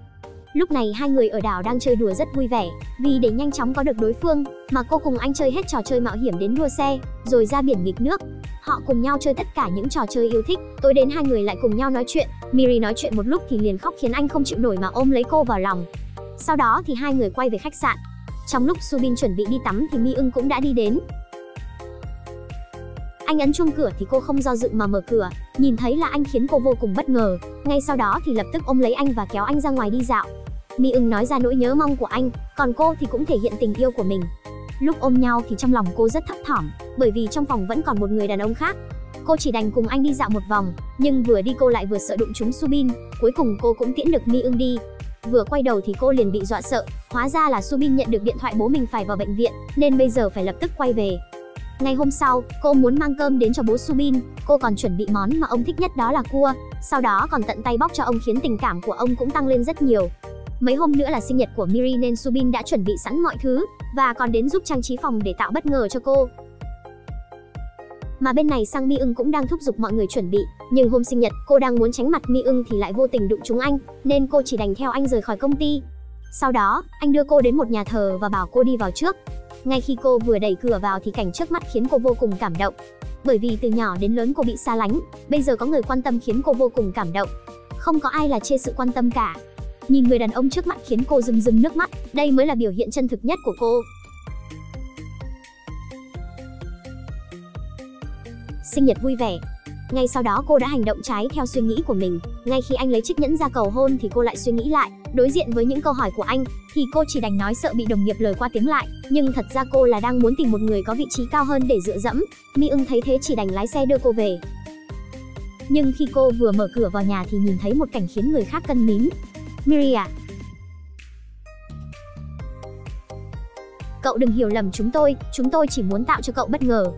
Lúc này hai người ở đảo đang chơi đùa rất vui vẻ, vì để nhanh chóng có được đối phương, mà cô cùng anh chơi hết trò chơi mạo hiểm đến đua xe, rồi ra biển nghịch nước. Họ cùng nhau chơi tất cả những trò chơi yêu thích. Tối đến hai người lại cùng nhau nói chuyện. Miri nói chuyện một lúc thì liền khóc khiến anh không chịu nổi mà ôm lấy cô vào lòng. Sau đó thì hai người quay về khách sạn. Trong lúc Subin chuẩn bị đi tắm thì Mi-ưng cũng đã đi đến. Anh ấn chuông cửa thì cô không do dự mà mở cửa, nhìn thấy là anh khiến cô vô cùng bất ngờ. Ngay sau đó thì lập tức ôm lấy anh và kéo anh ra ngoài đi dạo. Mi ưng nói ra nỗi nhớ mong của anh, còn cô thì cũng thể hiện tình yêu của mình. Lúc ôm nhau thì trong lòng cô rất thấp thỏm, bởi vì trong phòng vẫn còn một người đàn ông khác. Cô chỉ đành cùng anh đi dạo một vòng, nhưng vừa đi cô lại vừa sợ đụng trúng Subin. Cuối cùng cô cũng tiễn được Mi ưng đi. Vừa quay đầu thì cô liền bị dọa sợ, hóa ra là Subin nhận được điện thoại bố mình phải vào bệnh viện, nên bây giờ phải lập tức quay về. Ngày hôm sau, cô muốn mang cơm đến cho bố Subin, cô còn chuẩn bị món mà ông thích nhất đó là cua, sau đó còn tận tay bóc cho ông khiến tình cảm của ông cũng tăng lên rất nhiều. Mấy hôm nữa là sinh nhật của Miri nên Subin đã chuẩn bị sẵn mọi thứ, và còn đến giúp trang trí phòng để tạo bất ngờ cho cô. Mà bên này Sang Mi ưng cũng đang thúc giục mọi người chuẩn bị, nhưng hôm sinh nhật cô đang muốn tránh mặt Mi ưng thì lại vô tình đụng trúng anh, nên cô chỉ đành theo anh rời khỏi công ty. Sau đó, anh đưa cô đến một nhà thờ và bảo cô đi vào trước. Ngay khi cô vừa đẩy cửa vào thì cảnh trước mắt khiến cô vô cùng cảm động. Bởi vì từ nhỏ đến lớn cô bị xa lánh, bây giờ có người quan tâm khiến cô vô cùng cảm động. Không có ai là chê sự quan tâm cả. Nhìn người đàn ông trước mắt khiến cô rưng rưng nước mắt, đây mới là biểu hiện chân thực nhất của cô. Sinh nhật vui vẻ. Ngay sau đó cô đã hành động trái theo suy nghĩ của mình. Ngay khi anh lấy chiếc nhẫn ra cầu hôn thì cô lại suy nghĩ lại. Đối diện với những câu hỏi của anh thì cô chỉ đành nói sợ bị đồng nghiệp lời qua tiếng lại, nhưng thật ra cô là đang muốn tìm một người có vị trí cao hơn để dựa dẫm. Mi ưng thấy thế chỉ đành lái xe đưa cô về. Nhưng khi cô vừa mở cửa vào nhà thì nhìn thấy một cảnh khiến người khác cân nín. Miri à? Cậu đừng hiểu lầm chúng tôi chỉ muốn tạo cho cậu bất ngờ.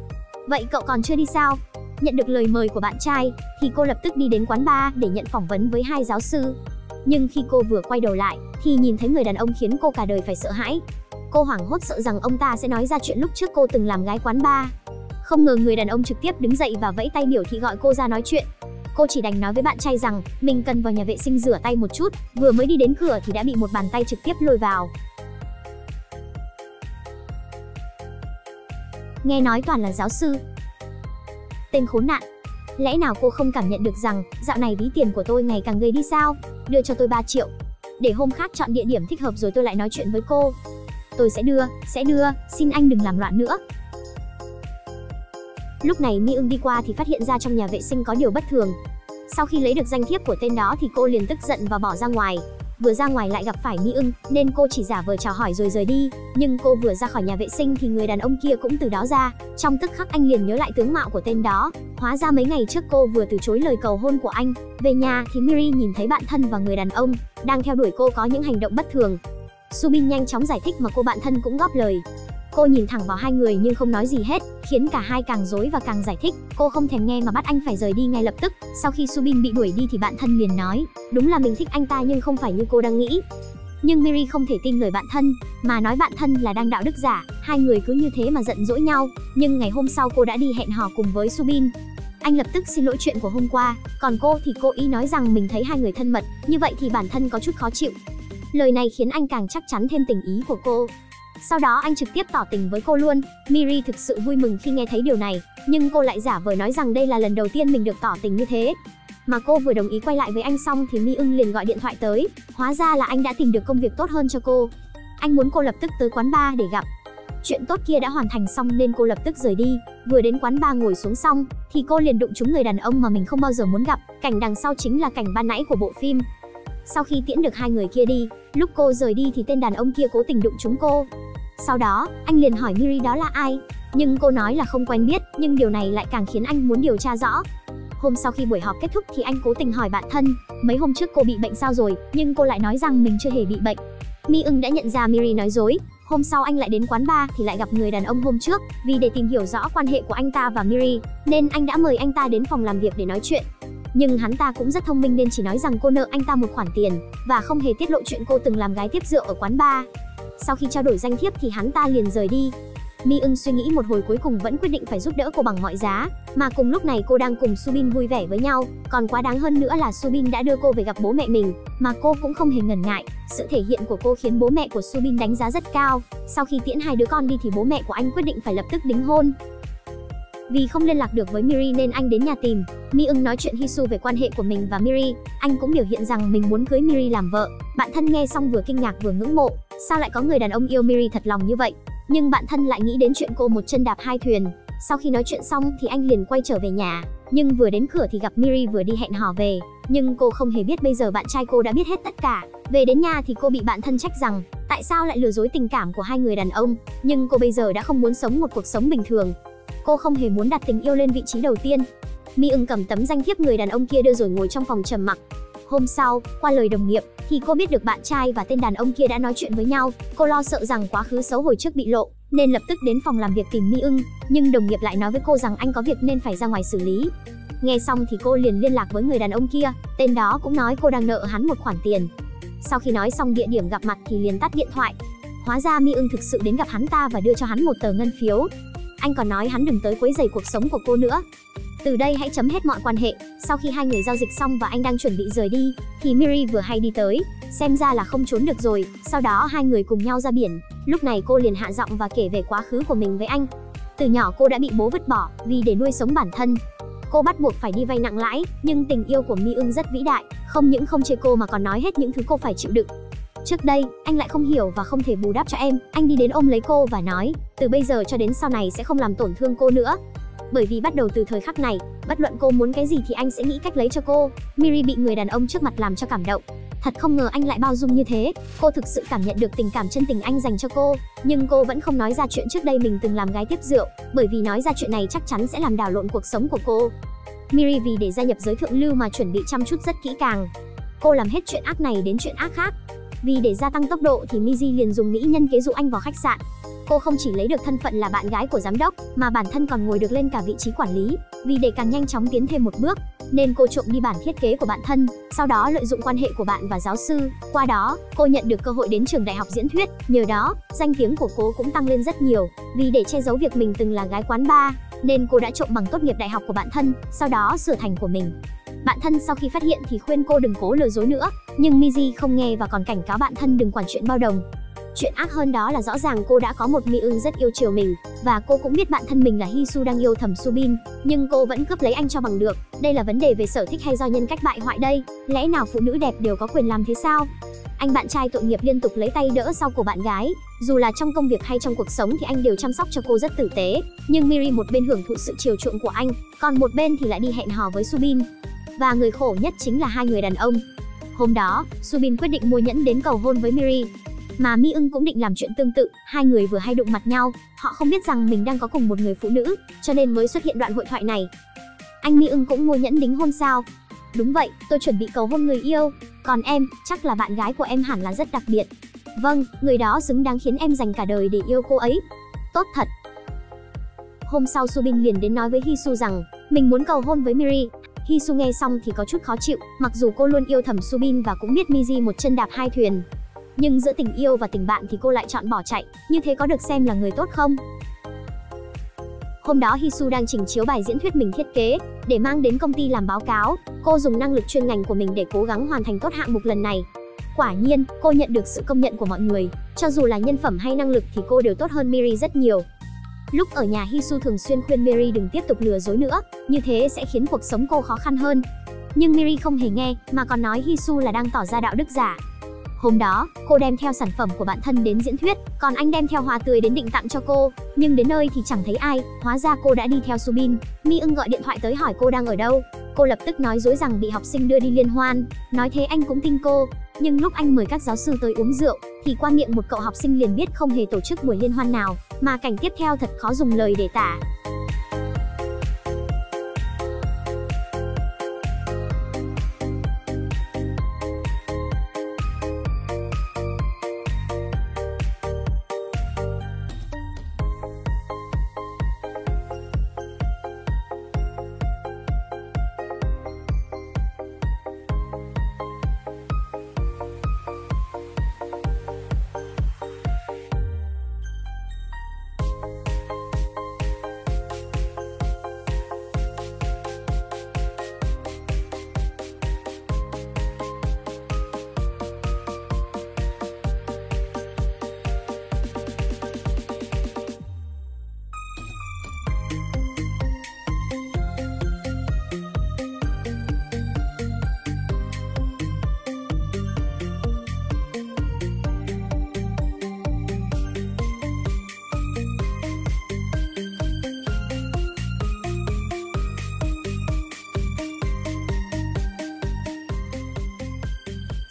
Vậy cậu còn chưa đi sao? Nhận được lời mời của bạn trai thì cô lập tức đi đến quán bar để nhận phỏng vấn với hai giáo sư. Nhưng khi cô vừa quay đầu lại thì nhìn thấy người đàn ông khiến cô cả đời phải sợ hãi. Cô hoảng hốt sợ rằng ông ta sẽ nói ra chuyện lúc trước cô từng làm gái quán bar. Không ngờ người đàn ông trực tiếp đứng dậy và vẫy tay biểu thị gọi cô ra nói chuyện. Cô chỉ đành nói với bạn trai rằng mình cần vào nhà vệ sinh rửa tay một chút, vừa mới đi đến cửa thì đã bị một bàn tay trực tiếp lôi vào. Nghe nói toàn là giáo sư. Tên khốn nạn. Lẽ nào cô không cảm nhận được rằng dạo này ví tiền của tôi ngày càng gầy đi sao? Đưa cho tôi 3 triệu. Để hôm khác chọn địa điểm thích hợp rồi tôi lại nói chuyện với cô. Tôi sẽ đưa, xin anh đừng làm loạn nữa. Lúc này Mi ưng đi qua thì phát hiện ra trong nhà vệ sinh có điều bất thường. Sau khi lấy được danh thiếp của tên đó thì cô liền tức giận và bỏ ra ngoài. Vừa ra ngoài lại gặp phải Mi ưng, nên cô chỉ giả vờ chào hỏi rồi rời đi. Nhưng cô vừa ra khỏi nhà vệ sinh thì người đàn ông kia cũng từ đó ra. Trong tức khắc anh liền nhớ lại tướng mạo của tên đó. Hóa ra mấy ngày trước cô vừa từ chối lời cầu hôn của anh. Về nhà thì Miri nhìn thấy bạn thân và người đàn ông đang theo đuổi cô có những hành động bất thường. Subin nhanh chóng giải thích mà cô bạn thân cũng góp lời. Cô nhìn thẳng vào hai người nhưng không nói gì hết, khiến cả hai càng rối và càng giải thích. Cô không thèm nghe mà bắt anh phải rời đi ngay lập tức. Sau khi Subin bị đuổi đi thì bạn thân liền nói, đúng là mình thích anh ta nhưng không phải như cô đang nghĩ. Nhưng Miri không thể tin lời bạn thân, mà nói bạn thân là đang đạo đức giả. Hai người cứ như thế mà giận dỗi nhau. Nhưng ngày hôm sau cô đã đi hẹn hò cùng với Subin. Anh lập tức xin lỗi chuyện của hôm qua, còn cô thì cố ý nói rằng mình thấy hai người thân mật. Như vậy thì bản thân có chút khó chịu. Lời này khiến anh càng chắc chắn thêm tình ý của cô. Sau đó anh trực tiếp tỏ tình với cô luôn. Miri thực sự vui mừng khi nghe thấy điều này, nhưng cô lại giả vờ nói rằng đây là lần đầu tiên mình được tỏ tình như thế. Mà cô vừa đồng ý quay lại với anh xong thì Mi ưng liền gọi điện thoại tới. Hóa ra là anh đã tìm được công việc tốt hơn cho cô. Anh muốn cô lập tức tới quán bar để gặp. Chuyện tốt kia đã hoàn thành xong nên cô lập tức rời đi. Vừa đến quán bar ngồi xuống xong thì cô liền đụng trúng người đàn ông mà mình không bao giờ muốn gặp. Cảnh đằng sau chính là cảnh ban nãy của bộ phim. Sau khi tiễn được hai người kia đi, lúc cô rời đi thì tên đàn ông kia cố tình đụng trúng cô. Sau đó, anh liền hỏi Miri đó là ai, nhưng cô nói là không quen biết, nhưng điều này lại càng khiến anh muốn điều tra rõ. Hôm sau khi buổi họp kết thúc thì anh cố tình hỏi bạn thân, mấy hôm trước cô bị bệnh sao rồi, nhưng cô lại nói rằng mình chưa hề bị bệnh. Mi ưng đã nhận ra Miri nói dối. Hôm sau anh lại đến quán bar thì lại gặp người đàn ông hôm trước, vì để tìm hiểu rõ quan hệ của anh ta và Miri, nên anh đã mời anh ta đến phòng làm việc để nói chuyện. Nhưng hắn ta cũng rất thông minh nên chỉ nói rằng cô nợ anh ta một khoản tiền, và không hề tiết lộ chuyện cô từng làm gái tiếp rượu ở quán bar. Sau khi trao đổi danh thiếp thì hắn ta liền rời đi. Mi ưng suy nghĩ một hồi cuối cùng vẫn quyết định phải giúp đỡ cô bằng mọi giá. Mà cùng lúc này cô đang cùng Subin vui vẻ với nhau. Còn quá đáng hơn nữa là Subin đã đưa cô về gặp bố mẹ mình, mà cô cũng không hề ngần ngại. Sự thể hiện của cô khiến bố mẹ của Subin đánh giá rất cao. Sau khi tiễn hai đứa con đi thì bố mẹ của anh quyết định phải lập tức đính hôn. Vì không liên lạc được với Miri nên anh đến nhà tìm. Mi ưng nói chuyện Hisu về quan hệ của mình và Miri. Anh cũng biểu hiện rằng mình muốn cưới Miri làm vợ. Bạn thân nghe xong vừa kinh ngạc vừa ngưỡng mộ. Sao lại có người đàn ông yêu Miri thật lòng như vậy? Nhưng bạn thân lại nghĩ đến chuyện cô một chân đạp hai thuyền. Sau khi nói chuyện xong thì anh liền quay trở về nhà, nhưng vừa đến cửa thì gặp Miri vừa đi hẹn hò về, nhưng cô không hề biết bây giờ bạn trai cô đã biết hết tất cả. Về đến nhà thì cô bị bạn thân trách rằng tại sao lại lừa dối tình cảm của hai người đàn ông, nhưng cô bây giờ đã không muốn sống một cuộc sống bình thường. Cô không hề muốn đặt tình yêu lên vị trí đầu tiên. Mi Ưng cầm tấm danh thiếp người đàn ông kia đưa rồi ngồi trong phòng trầm mặc. Hôm sau, qua lời đồng nghiệp, thì cô biết được bạn trai và tên đàn ông kia đã nói chuyện với nhau. Cô lo sợ rằng quá khứ xấu hồi trước bị lộ, nên lập tức đến phòng làm việc tìm Mi Ưng, nhưng đồng nghiệp lại nói với cô rằng anh có việc nên phải ra ngoài xử lý. Nghe xong thì cô liền liên lạc với người đàn ông kia, tên đó cũng nói cô đang nợ hắn một khoản tiền. Sau khi nói xong địa điểm gặp mặt thì liền tắt điện thoại. Hóa ra Mi Ưng thực sự đến gặp hắn ta và đưa cho hắn một tờ ngân phiếu. Anh còn nói hắn đừng tới quấy rầy cuộc sống của cô nữa. Từ đây hãy chấm hết mọi quan hệ. Sau khi hai người giao dịch xong và anh đang chuẩn bị rời đi, thì Miri vừa hay đi tới, xem ra là không trốn được rồi. Sau đó hai người cùng nhau ra biển. Lúc này cô liền hạ giọng và kể về quá khứ của mình với anh. Từ nhỏ cô đã bị bố vứt bỏ, vì để nuôi sống bản thân, cô bắt buộc phải đi vay nặng lãi, nhưng tình yêu của Mi Ưng rất vĩ đại, không những không chê cô mà còn nói hết những thứ cô phải chịu đựng. Trước đây, anh lại không hiểu và không thể bù đắp cho em, anh đi đến ôm lấy cô và nói, từ bây giờ cho đến sau này sẽ không làm tổn thương cô nữa. Bởi vì bắt đầu từ thời khắc này, bất luận cô muốn cái gì thì anh sẽ nghĩ cách lấy cho cô. Miri bị người đàn ông trước mặt làm cho cảm động. Thật không ngờ anh lại bao dung như thế. Cô thực sự cảm nhận được tình cảm chân tình anh dành cho cô, nhưng cô vẫn không nói ra chuyện trước đây mình từng làm gái tiếp rượu, bởi vì nói ra chuyện này chắc chắn sẽ làm đảo lộn cuộc sống của cô. Miri vì để gia nhập giới thượng lưu mà chuẩn bị chăm chút rất kỹ càng. Cô làm hết chuyện ác này đến chuyện ác khác. Vì để gia tăng tốc độ thì Miji liền dùng mỹ nhân kế dụ anh vào khách sạn. Cô không chỉ lấy được thân phận là bạn gái của giám đốc, mà bản thân còn ngồi được lên cả vị trí quản lý. Vì để càng nhanh chóng tiến thêm một bước, nên cô trộm đi bản thiết kế của bạn thân, sau đó lợi dụng quan hệ của bạn và giáo sư. Qua đó, cô nhận được cơ hội đến trường đại học diễn thuyết. Nhờ đó, danh tiếng của cô cũng tăng lên rất nhiều. Vì để che giấu việc mình từng là gái quán bar, nên cô đã trộm bằng tốt nghiệp đại học của bạn thân, sau đó sửa thành của mình. Bạn thân sau khi phát hiện thì khuyên cô đừng cố lừa dối nữa, nhưng Miji không nghe và còn cảnh cáo bạn thân đừng quản chuyện bao đồng. Chuyện ác hơn đó là rõ ràng cô đã có một Mi Ưng rất yêu chiều mình, và cô cũng biết bạn thân mình là Hisu đang yêu thầm Subin, nhưng cô vẫn cướp lấy anh cho bằng được. Đây là vấn đề về sở thích hay do nhân cách bại hoại đây? Lẽ nào phụ nữ đẹp đều có quyền làm thế sao? Anh bạn trai tội nghiệp liên tục lấy tay đỡ sau của bạn gái, dù là trong công việc hay trong cuộc sống thì anh đều chăm sóc cho cô rất tử tế. Nhưng Miri một bên hưởng thụ sự chiều chuộng của anh, còn một bên thì lại đi hẹn hò với Subin. Và người khổ nhất chính là hai người đàn ông. Hôm đó, Subin quyết định mua nhẫn đến cầu hôn với Miri, mà Mi Ưng cũng định làm chuyện tương tự. Hai người vừa hay đụng mặt nhau, họ không biết rằng mình đang có cùng một người phụ nữ, cho nên mới xuất hiện đoạn hội thoại này. Anh Mi Ưng cũng mua nhẫn đính hôn sao? Đúng vậy, tôi chuẩn bị cầu hôn người yêu. Còn em, chắc là bạn gái của em hẳn là rất đặc biệt. Vâng, người đó xứng đáng khiến em dành cả đời để yêu cô ấy. Tốt thật. Hôm sau Subin liền đến nói với Hisu rằng mình muốn cầu hôn với Miri. Hisu nghe xong thì có chút khó chịu, mặc dù cô luôn yêu thầm Subin và cũng biết Miji một chân đạp hai thuyền. Nhưng giữa tình yêu và tình bạn thì cô lại chọn bỏ chạy, như thế có được xem là người tốt không? Hôm đó Hisu đang trình chiếu bài diễn thuyết mình thiết kế, để mang đến công ty làm báo cáo. Cô dùng năng lực chuyên ngành của mình để cố gắng hoàn thành tốt hạng mục lần này. Quả nhiên, cô nhận được sự công nhận của mọi người. Cho dù là nhân phẩm hay năng lực thì cô đều tốt hơn Miri rất nhiều. Lúc ở nhà Hisu thường xuyên khuyên Miri đừng tiếp tục lừa dối nữa, như thế sẽ khiến cuộc sống cô khó khăn hơn. Nhưng Miri không hề nghe, mà còn nói Hisu là đang tỏ ra đạo đức giả. Hôm đó, cô đem theo sản phẩm của bạn thân đến diễn thuyết, còn anh đem theo hoa tươi đến định tặng cho cô. Nhưng đến nơi thì chẳng thấy ai, hóa ra cô đã đi theo Subin. Mi Ưng gọi điện thoại tới hỏi cô đang ở đâu. Cô lập tức nói dối rằng bị học sinh đưa đi liên hoan. Nói thế anh cũng tin cô. Nhưng lúc anh mời các giáo sư tới uống rượu, thì qua miệng một cậu học sinh liền biết không hề tổ chức buổi liên hoan nào, mà cảnh tiếp theo thật khó dùng lời để tả.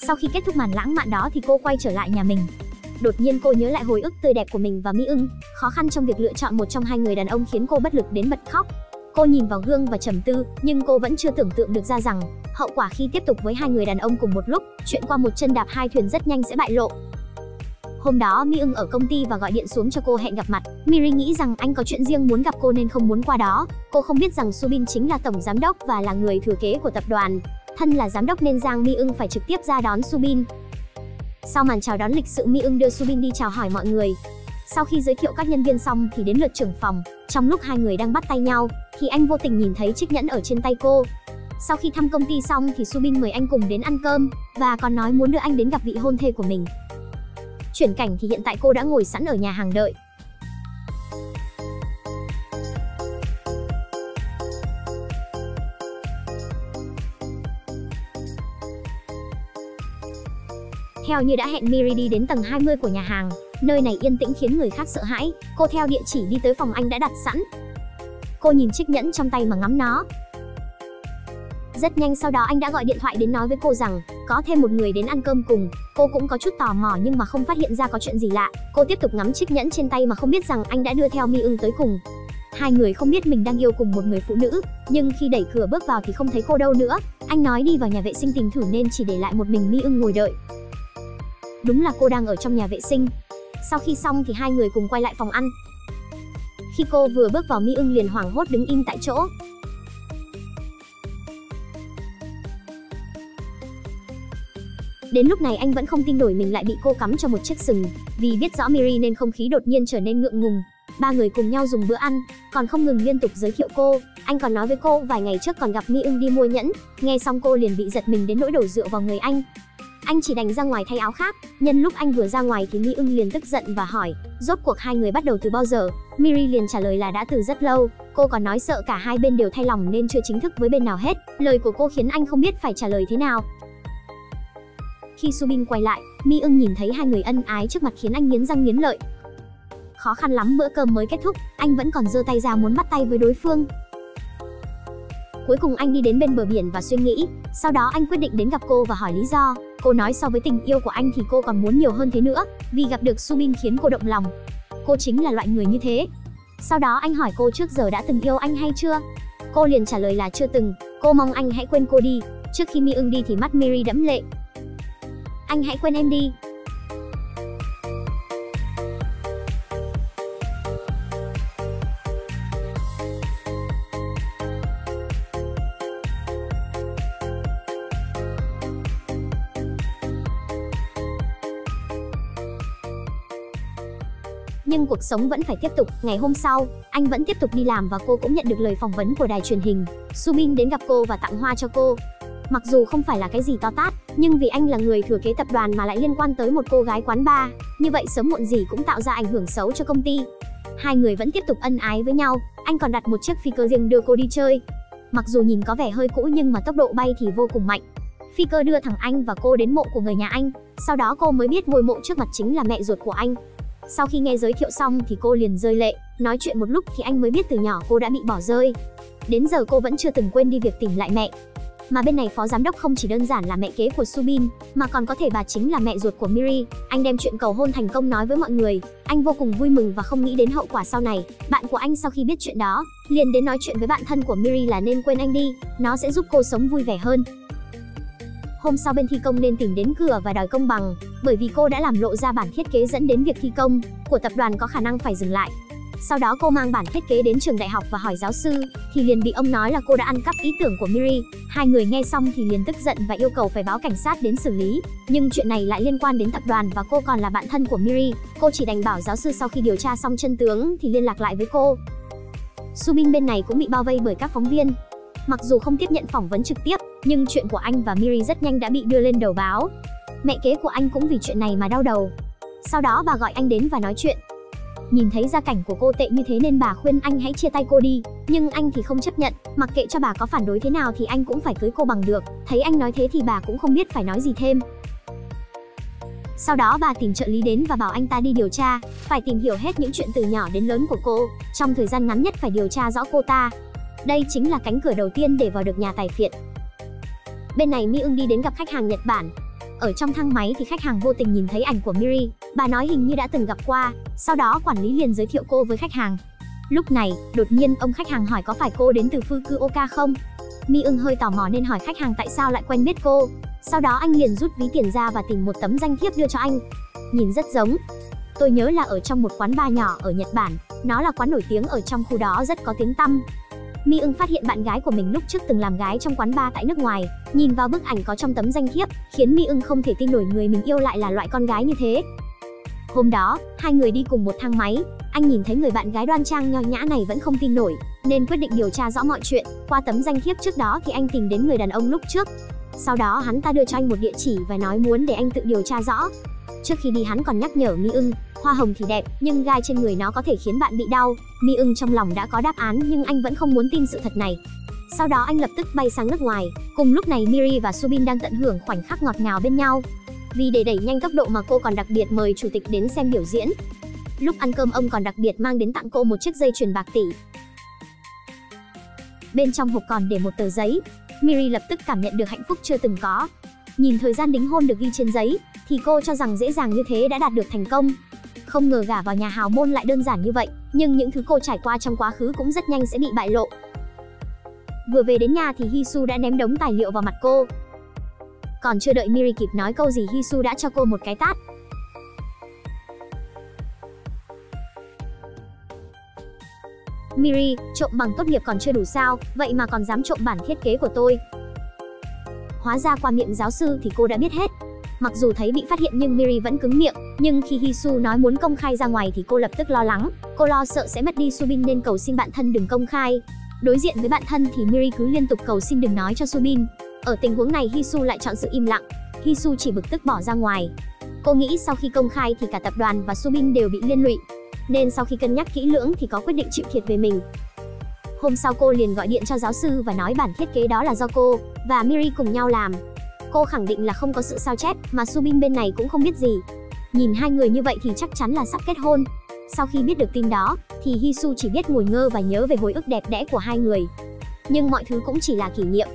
Sau khi kết thúc màn lãng mạn đó thì cô quay trở lại nhà mình. Đột nhiên cô nhớ lại hồi ức tươi đẹp của mình và Mi Ưng, khó khăn trong việc lựa chọn một trong hai người đàn ông khiến cô bất lực đến bật khóc. Cô nhìn vào gương và trầm tư, nhưng cô vẫn chưa tưởng tượng được ra rằng hậu quả khi tiếp tục với hai người đàn ông cùng một lúc, chuyện qua một chân đạp hai thuyền rất nhanh sẽ bại lộ. Hôm đó Mi Ưng ở công ty và gọi điện xuống cho cô hẹn gặp mặt. Miri nghĩ rằng anh có chuyện riêng muốn gặp cô nên không muốn qua đó. Cô không biết rằng Subin chính là tổng giám đốc và là người thừa kế của tập đoàn. Thân là giám đốc nên Giang Mi Ưng phải trực tiếp ra đón Subin. Sau màn chào đón lịch sự, Mi Ưng đưa Subin đi chào hỏi mọi người. Sau khi giới thiệu các nhân viên xong thì đến lượt trưởng phòng. Trong lúc hai người đang bắt tay nhau thì anh vô tình nhìn thấy chiếc nhẫn ở trên tay cô. Sau khi thăm công ty xong thì Subin mời anh cùng đến ăn cơm và còn nói muốn đưa anh đến gặp vị hôn thê của mình. Chuyển cảnh thì hiện tại cô đã ngồi sẵn ở nhà hàng đợi. Theo như đã hẹn, Miri đi đến tầng 20 của nhà hàng. Nơi này yên tĩnh khiến người khác sợ hãi. Cô theo địa chỉ đi tới phòng anh đã đặt sẵn. Cô nhìn chiếc nhẫn trong tay mà ngắm nó. Rất nhanh sau đó anh đã gọi điện thoại đến nói với cô rằng có thêm một người đến ăn cơm cùng. Cô cũng có chút tò mò nhưng mà không phát hiện ra có chuyện gì lạ. Cô tiếp tục ngắm chiếc nhẫn trên tay mà không biết rằng anh đã đưa theo Mi Ưng tới cùng. Hai người không biết mình đang yêu cùng một người phụ nữ, nhưng khi đẩy cửa bước vào thì không thấy cô đâu nữa. Anh nói đi vào nhà vệ sinh tìm thử nên chỉ để lại một mình Mi Ưng ngồi đợi. Đúng là cô đang ở trong nhà vệ sinh. Sau khi xong thì hai người cùng quay lại phòng ăn. Khi cô vừa bước vào, Mi Ưng liền hoảng hốt đứng im tại chỗ. Đến lúc này anh vẫn không tin nổi mình lại bị cô cắm cho một chiếc sừng. Vì biết rõ Miri nên không khí đột nhiên trở nên ngượng ngùng. Ba người cùng nhau dùng bữa ăn, còn không ngừng liên tục giới thiệu cô. Anh còn nói với cô vài ngày trước còn gặp Mi Ưng đi mua nhẫn. Nghe xong cô liền bị giật mình đến nỗi đổ rượu vào người anh. Anh chỉ đành ra ngoài thay áo khác. Nhân lúc anh vừa ra ngoài thì Mi Ưng liền tức giận và hỏi rốt cuộc hai người bắt đầu từ bao giờ. Miri liền trả lời là đã từ rất lâu. Cô còn nói sợ cả hai bên đều thay lòng nên chưa chính thức với bên nào hết. Lời của cô khiến anh không biết phải trả lời thế nào. Khi Subin quay lại, Mi Ưng nhìn thấy hai người ân ái trước mặt khiến anh nghiến răng nghiến lợi. Khó khăn lắm bữa cơm mới kết thúc, anh vẫn còn giơ tay ra muốn bắt tay với đối phương. Cuối cùng anh đi đến bên bờ biển và suy nghĩ. Sau đó anh quyết định đến gặp cô và hỏi lý do. Cô nói so với tình yêu của anh thì cô còn muốn nhiều hơn thế nữa. Vì gặp được Subin khiến cô động lòng. Cô chính là loại người như thế. Sau đó anh hỏi cô trước giờ đã từng yêu anh hay chưa. Cô liền trả lời là chưa từng. Cô mong anh hãy quên cô đi. Trước khi Mi Ưng đi thì mắt Miri đẫm lệ. Anh hãy quên em đi. Nhưng cuộc sống vẫn phải tiếp tục. Ngày hôm sau, anh vẫn tiếp tục đi làm và cô cũng nhận được lời phỏng vấn của đài truyền hình. Subin đến gặp cô và tặng hoa cho cô. Mặc dù không phải là cái gì to tát, nhưng vì anh là người thừa kế tập đoàn mà lại liên quan tới một cô gái quán bar, như vậy sớm muộn gì cũng tạo ra ảnh hưởng xấu cho công ty. Hai người vẫn tiếp tục ân ái với nhau. Anh còn đặt một chiếc phi cơ riêng đưa cô đi chơi. Mặc dù nhìn có vẻ hơi cũ nhưng mà tốc độ bay thì vô cùng mạnh. Phi cơ đưa thẳng anh và cô đến mộ của người nhà anh. Sau đó cô mới biết ngôi mộ trước mặt chính là mẹ ruột của anh. Sau khi nghe giới thiệu xong thì cô liền rơi lệ. Nói chuyện một lúc thì anh mới biết từ nhỏ cô đã bị bỏ rơi. Đến giờ cô vẫn chưa từng quên đi việc tìm lại mẹ. Mà bên này phó giám đốc không chỉ đơn giản là mẹ kế của Subin, mà còn có thể bà chính là mẹ ruột của Miri. Anh đem chuyện cầu hôn thành công nói với mọi người. Anh vô cùng vui mừng và không nghĩ đến hậu quả sau này. Bạn của anh sau khi biết chuyện đó, liền đến nói chuyện với bạn thân của Miri là nên quên anh đi, nó sẽ giúp cô sống vui vẻ hơn. Hôm sau bên thi công nên tìm đến cửa và đòi công bằng, bởi vì cô đã làm lộ ra bản thiết kế dẫn đến việc thi công của tập đoàn có khả năng phải dừng lại. Sau đó cô mang bản thiết kế đến trường đại học và hỏi giáo sư, thì liền bị ông nói là cô đã ăn cắp ý tưởng của Miri. Hai người nghe xong thì liền tức giận và yêu cầu phải báo cảnh sát đến xử lý. Nhưng chuyện này lại liên quan đến tập đoàn và cô còn là bạn thân của Miri. Cô chỉ đành bảo giáo sư sau khi điều tra xong chân tướng thì liên lạc lại với cô. Subin bên này cũng bị bao vây bởi các phóng viên. Mặc dù không tiếp nhận phỏng vấn trực tiếp, nhưng chuyện của anh và Miri rất nhanh đã bị đưa lên đầu báo. Mẹ kế của anh cũng vì chuyện này mà đau đầu. Sau đó bà gọi anh đến và nói chuyện. Nhìn thấy gia cảnh của cô tệ như thế nên bà khuyên anh hãy chia tay cô đi. Nhưng anh thì không chấp nhận, mặc kệ cho bà có phản đối thế nào thì anh cũng phải cưới cô bằng được. Thấy anh nói thế thì bà cũng không biết phải nói gì thêm. Sau đó bà tìm trợ lý đến và bảo anh ta đi điều tra, phải tìm hiểu hết những chuyện từ nhỏ đến lớn của cô. Trong thời gian ngắn nhất phải điều tra rõ cô ta. Đây chính là cánh cửa đầu tiên để vào được nhà tài phiệt. Bên này Mi Ưng đi đến gặp khách hàng Nhật Bản. Ở trong thang máy thì khách hàng vô tình nhìn thấy ảnh của Miri, bà nói hình như đã từng gặp qua, sau đó quản lý liền giới thiệu cô với khách hàng. Lúc này, đột nhiên ông khách hàng hỏi có phải cô đến từ Fukuoka không? Mi-ưng hơi tò mò nên hỏi khách hàng tại sao lại quen biết cô. Sau đó anh liền rút ví tiền ra và tìm một tấm danh thiếp đưa cho anh. Nhìn rất giống. Tôi nhớ là ở trong một quán bar nhỏ ở Nhật Bản, nó là quán nổi tiếng ở trong khu đó rất có tiếng tăm. Mi-ưng phát hiện bạn gái của mình lúc trước từng làm gái trong quán bar tại nước ngoài, nhìn vào bức ảnh có trong tấm danh thiếp, khiến Mi-ưng không thể tin nổi người mình yêu lại là loại con gái như thế. Hôm đó, hai người đi cùng một thang máy, anh nhìn thấy người bạn gái đoan trang nho nhã này vẫn không tin nổi, nên quyết định điều tra rõ mọi chuyện. Qua tấm danh thiếp trước đó thì anh tìm đến người đàn ông lúc trước. Sau đó hắn ta đưa cho anh một địa chỉ và nói muốn để anh tự điều tra rõ. Trước khi đi hắn còn nhắc nhở Mi-ưng, hoa hồng thì đẹp, nhưng gai trên người nó có thể khiến bạn bị đau. Mi-ưng trong lòng đã có đáp án nhưng anh vẫn không muốn tin sự thật này. Sau đó anh lập tức bay sang nước ngoài. Cùng lúc này Miri và Subin đang tận hưởng khoảnh khắc ngọt ngào bên nhau. Vì để đẩy nhanh tốc độ mà cô còn đặc biệt mời chủ tịch đến xem biểu diễn. Lúc ăn cơm ông còn đặc biệt mang đến tặng cô một chiếc dây chuyền bạc tỷ. Bên trong hộp còn để một tờ giấy. Miri lập tức cảm nhận được hạnh phúc chưa từng có. Nhìn thời gian đính hôn được ghi trên giấy, thì cô cho rằng dễ dàng như thế đã đạt được thành công. Không ngờ gả vào nhà hào môn lại đơn giản như vậy, nhưng những thứ cô trải qua trong quá khứ cũng rất nhanh sẽ bị bại lộ. Vừa về đến nhà thì Hisu đã ném đống tài liệu vào mặt cô. Còn chưa đợi Miri kịp nói câu gì, Hisu đã cho cô một cái tát. Miri, trộm bằng tốt nghiệp còn chưa đủ sao, vậy mà còn dám trộm bản thiết kế của tôi. Hóa ra qua miệng giáo sư thì cô đã biết hết. Mặc dù thấy bị phát hiện nhưng Miri vẫn cứng miệng, nhưng khi Hisu nói muốn công khai ra ngoài thì cô lập tức lo lắng. Cô lo sợ sẽ mất đi Subin nên cầu xin bạn thân đừng công khai. Đối diện với bạn thân thì Miri cứ liên tục cầu xin đừng nói cho Subin. Ở tình huống này Hisu lại chọn sự im lặng. Hisu chỉ bực tức bỏ ra ngoài. Cô nghĩ sau khi công khai thì cả tập đoàn và Subin đều bị liên lụy, nên sau khi cân nhắc kỹ lưỡng thì có quyết định chịu thiệt về mình. Hôm sau cô liền gọi điện cho giáo sư và nói bản thiết kế đó là do cô và Miri cùng nhau làm. Cô khẳng định là không có sự sao chép, mà Subin bên này cũng không biết gì. Nhìn hai người như vậy thì chắc chắn là sắp kết hôn. Sau khi biết được tin đó, thì Hisu chỉ biết ngồi ngơ và nhớ về hồi ức đẹp đẽ của hai người. Nhưng mọi thứ cũng chỉ là kỷ niệm.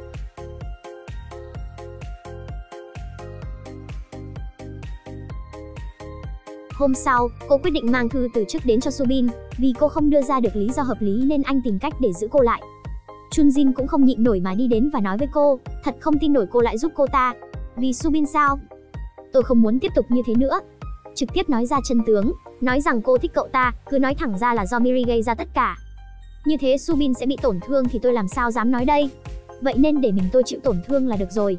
Hôm sau, cô quyết định mang thư từ chức đến cho Subin. Vì cô không đưa ra được lý do hợp lý nên anh tìm cách để giữ cô lại. Chunjin cũng không nhịn nổi mà đi đến và nói với cô, thật không tin nổi cô lại giúp cô ta. Vì Subin sao? Tôi không muốn tiếp tục như thế nữa. Trực tiếp nói ra chân tướng, nói rằng cô thích cậu ta, cứ nói thẳng ra là do Miri gây ra tất cả. Như thế Subin sẽ bị tổn thương thì tôi làm sao dám nói đây. Vậy nên để mình tôi chịu tổn thương là được rồi.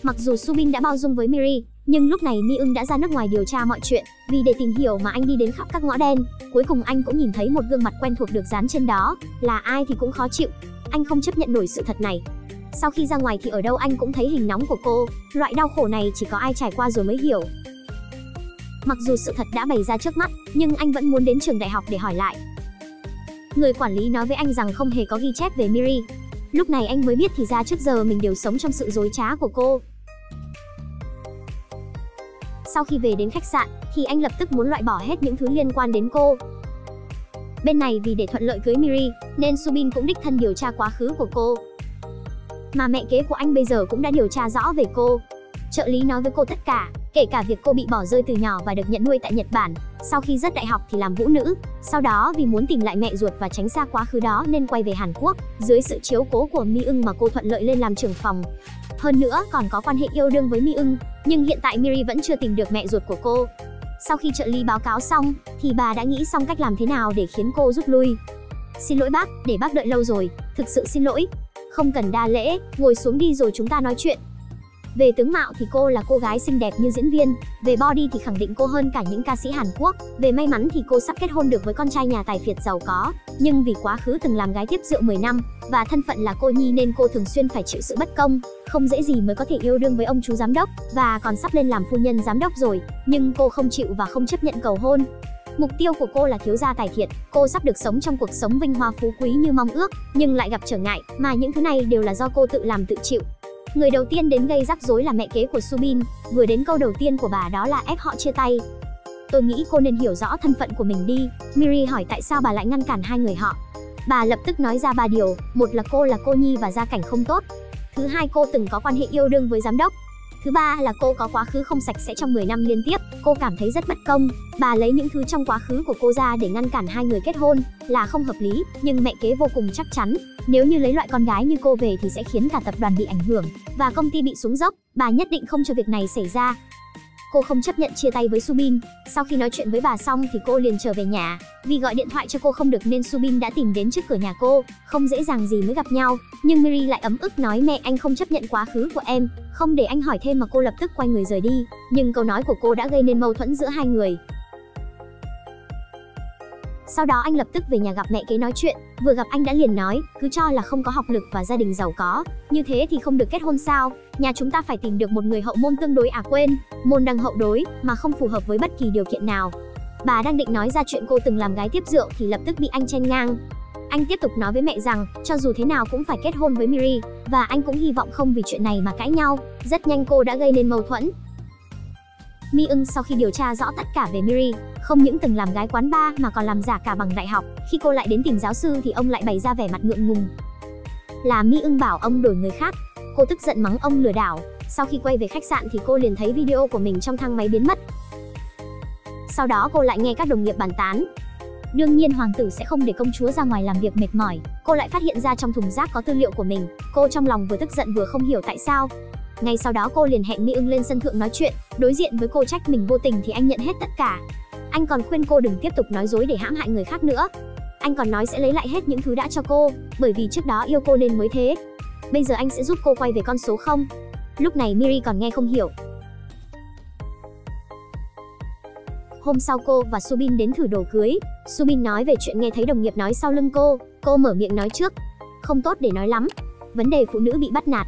Mặc dù Subin đã bao dung với Miri, nhưng lúc này Mi-ưng đã ra nước ngoài điều tra mọi chuyện. Vì để tìm hiểu mà anh đi đến khắp các ngõ đen. Cuối cùng anh cũng nhìn thấy một gương mặt quen thuộc được dán trên đó. Là ai thì cũng khó chịu. Anh không chấp nhận nổi sự thật này. Sau khi ra ngoài thì ở đâu anh cũng thấy hình nóng của cô. Loại đau khổ này chỉ có ai trải qua rồi mới hiểu. Mặc dù sự thật đã bày ra trước mắt, nhưng anh vẫn muốn đến trường đại học để hỏi lại. Người quản lý nói với anh rằng không hề có ghi chép về Miri. Lúc này anh mới biết thì ra trước giờ mình đều sống trong sự dối trá của cô. Sau khi về đến khách sạn, thì anh lập tức muốn loại bỏ hết những thứ liên quan đến cô. Bên này vì để thuận lợi cưới Miri, nên Subin cũng đích thân điều tra quá khứ của cô. Mà mẹ kế của anh bây giờ cũng đã điều tra rõ về cô. Trợ lý nói với cô tất cả, kể cả việc cô bị bỏ rơi từ nhỏ và được nhận nuôi tại Nhật Bản. Sau khi rớt đại học thì làm vũ nữ. Sau đó vì muốn tìm lại mẹ ruột và tránh xa quá khứ đó nên quay về Hàn Quốc. Dưới sự chiếu cố của Mi-ưng mà cô thuận lợi lên làm trưởng phòng. Hơn nữa còn có quan hệ yêu đương với Mi-ưng. Nhưng hiện tại Miri vẫn chưa tìm được mẹ ruột của cô. Sau khi trợ lý báo cáo xong, thì bà đã nghĩ xong cách làm thế nào để khiến cô rút lui. Xin lỗi bác, để bác đợi lâu rồi, thực sự xin lỗi. Không cần đa lễ, ngồi xuống đi rồi chúng ta nói chuyện. Về tướng mạo thì cô là cô gái xinh đẹp như diễn viên. Về body thì khẳng định cô hơn cả những ca sĩ Hàn Quốc. Về may mắn thì cô sắp kết hôn được với con trai nhà tài phiệt giàu có. Nhưng vì quá khứ từng làm gái tiếp rượu 10 năm và thân phận là cô nhi nên cô thường xuyên phải chịu sự bất công. Không dễ gì mới có thể yêu đương với ông chú giám đốc. Và còn sắp lên làm phu nhân giám đốc rồi. Nhưng cô không chịu và không chấp nhận cầu hôn. Mục tiêu của cô là thiếu gia tài phiệt. Cô sắp được sống trong cuộc sống vinh hoa phú quý như mong ước. Nhưng lại gặp trở ngại. Mà những thứ này đều là do cô tự làm tự chịu. Người đầu tiên đến gây rắc rối là mẹ kế của Subin. Vừa đến câu đầu tiên của bà đó là ép họ chia tay. tôi nghĩ cô nên hiểu rõ thân phận của mình đi. Miri hỏi tại sao bà lại ngăn cản hai người họ. Bà lập tức nói ra 3 điều, một là cô nhi và gia cảnh không tốt. Thứ hai, cô từng có quan hệ yêu đương với giám đốc. Thứ ba là cô có quá khứ không sạch sẽ trong 10 năm liên tiếp, cô cảm thấy rất bất công. Bà lấy những thứ trong quá khứ của cô ra để ngăn cản hai người kết hôn là không hợp lý, nhưng mẹ kế vô cùng chắc chắn, nếu như lấy loại con gái như cô về thì sẽ khiến cả tập đoàn bị ảnh hưởng và công ty bị xuống dốc, bà nhất định không cho việc này xảy ra. Cô không chấp nhận chia tay với Subin. Sau khi nói chuyện với bà xong thì cô liền trở về nhà. Vì gọi điện thoại cho cô không được nên Subin đã tìm đến trước cửa nhà cô, không dễ dàng gì mới gặp nhau. Nhưng Miri lại ấm ức nói mẹ anh không chấp nhận quá khứ của em, không để anh hỏi thêm mà cô lập tức quay người rời đi. Nhưng câu nói của cô đã gây nên mâu thuẫn giữa hai người. Sau đó anh lập tức về nhà gặp mẹ kế nói chuyện, vừa gặp anh đã liền nói, cứ cho là không có học lực và gia đình giàu có, như thế thì không được kết hôn sao? Nhà chúng ta phải tìm được một người hậu môn tương đối quên, môn đăng hậu đối, mà không phù hợp với bất kỳ điều kiện nào. Bà đang định nói ra chuyện cô từng làm gái tiếp rượu thì lập tức bị anh chen ngang. Anh tiếp tục nói với mẹ rằng, cho dù thế nào cũng phải kết hôn với Miri, và anh cũng hy vọng không vì chuyện này mà cãi nhau. Rất nhanh cô đã gây nên mâu thuẫn. Mi Eun sau khi điều tra rõ tất cả về Miri, không những từng làm gái quán bar mà còn làm giả cả bằng đại học. Khi cô lại đến tìm giáo sư thì ông lại bày ra vẻ mặt ngượng ngùng. Là Mi Eun bảo ông đổi người khác. Cô tức giận mắng ông lừa đảo. Sau khi quay về khách sạn thì cô liền thấy video của mình trong thang máy biến mất. Sau đó cô lại nghe các đồng nghiệp bàn tán. Đương nhiên hoàng tử sẽ không để công chúa ra ngoài làm việc mệt mỏi. Cô lại phát hiện ra trong thùng rác có tư liệu của mình. Cô trong lòng vừa tức giận vừa không hiểu tại sao. Ngay sau đó cô liền hẹn Mi Eun lên sân thượng nói chuyện. Đối diện với cô trách mình vô tình thì anh nhận hết tất cả. Anh còn khuyên cô đừng tiếp tục nói dối để hãm hại người khác nữa. Anh còn nói sẽ lấy lại hết những thứ đã cho cô, bởi vì trước đó yêu cô nên mới thế. Bây giờ anh sẽ giúp cô quay về con số 0. Lúc này Miri còn nghe không hiểu. Hôm sau cô và Subin đến thử đồ cưới. Subin nói về chuyện nghe thấy đồng nghiệp nói sau lưng cô mở miệng nói trước. Không tốt để nói lắm. Vấn đề phụ nữ bị bắt nạt.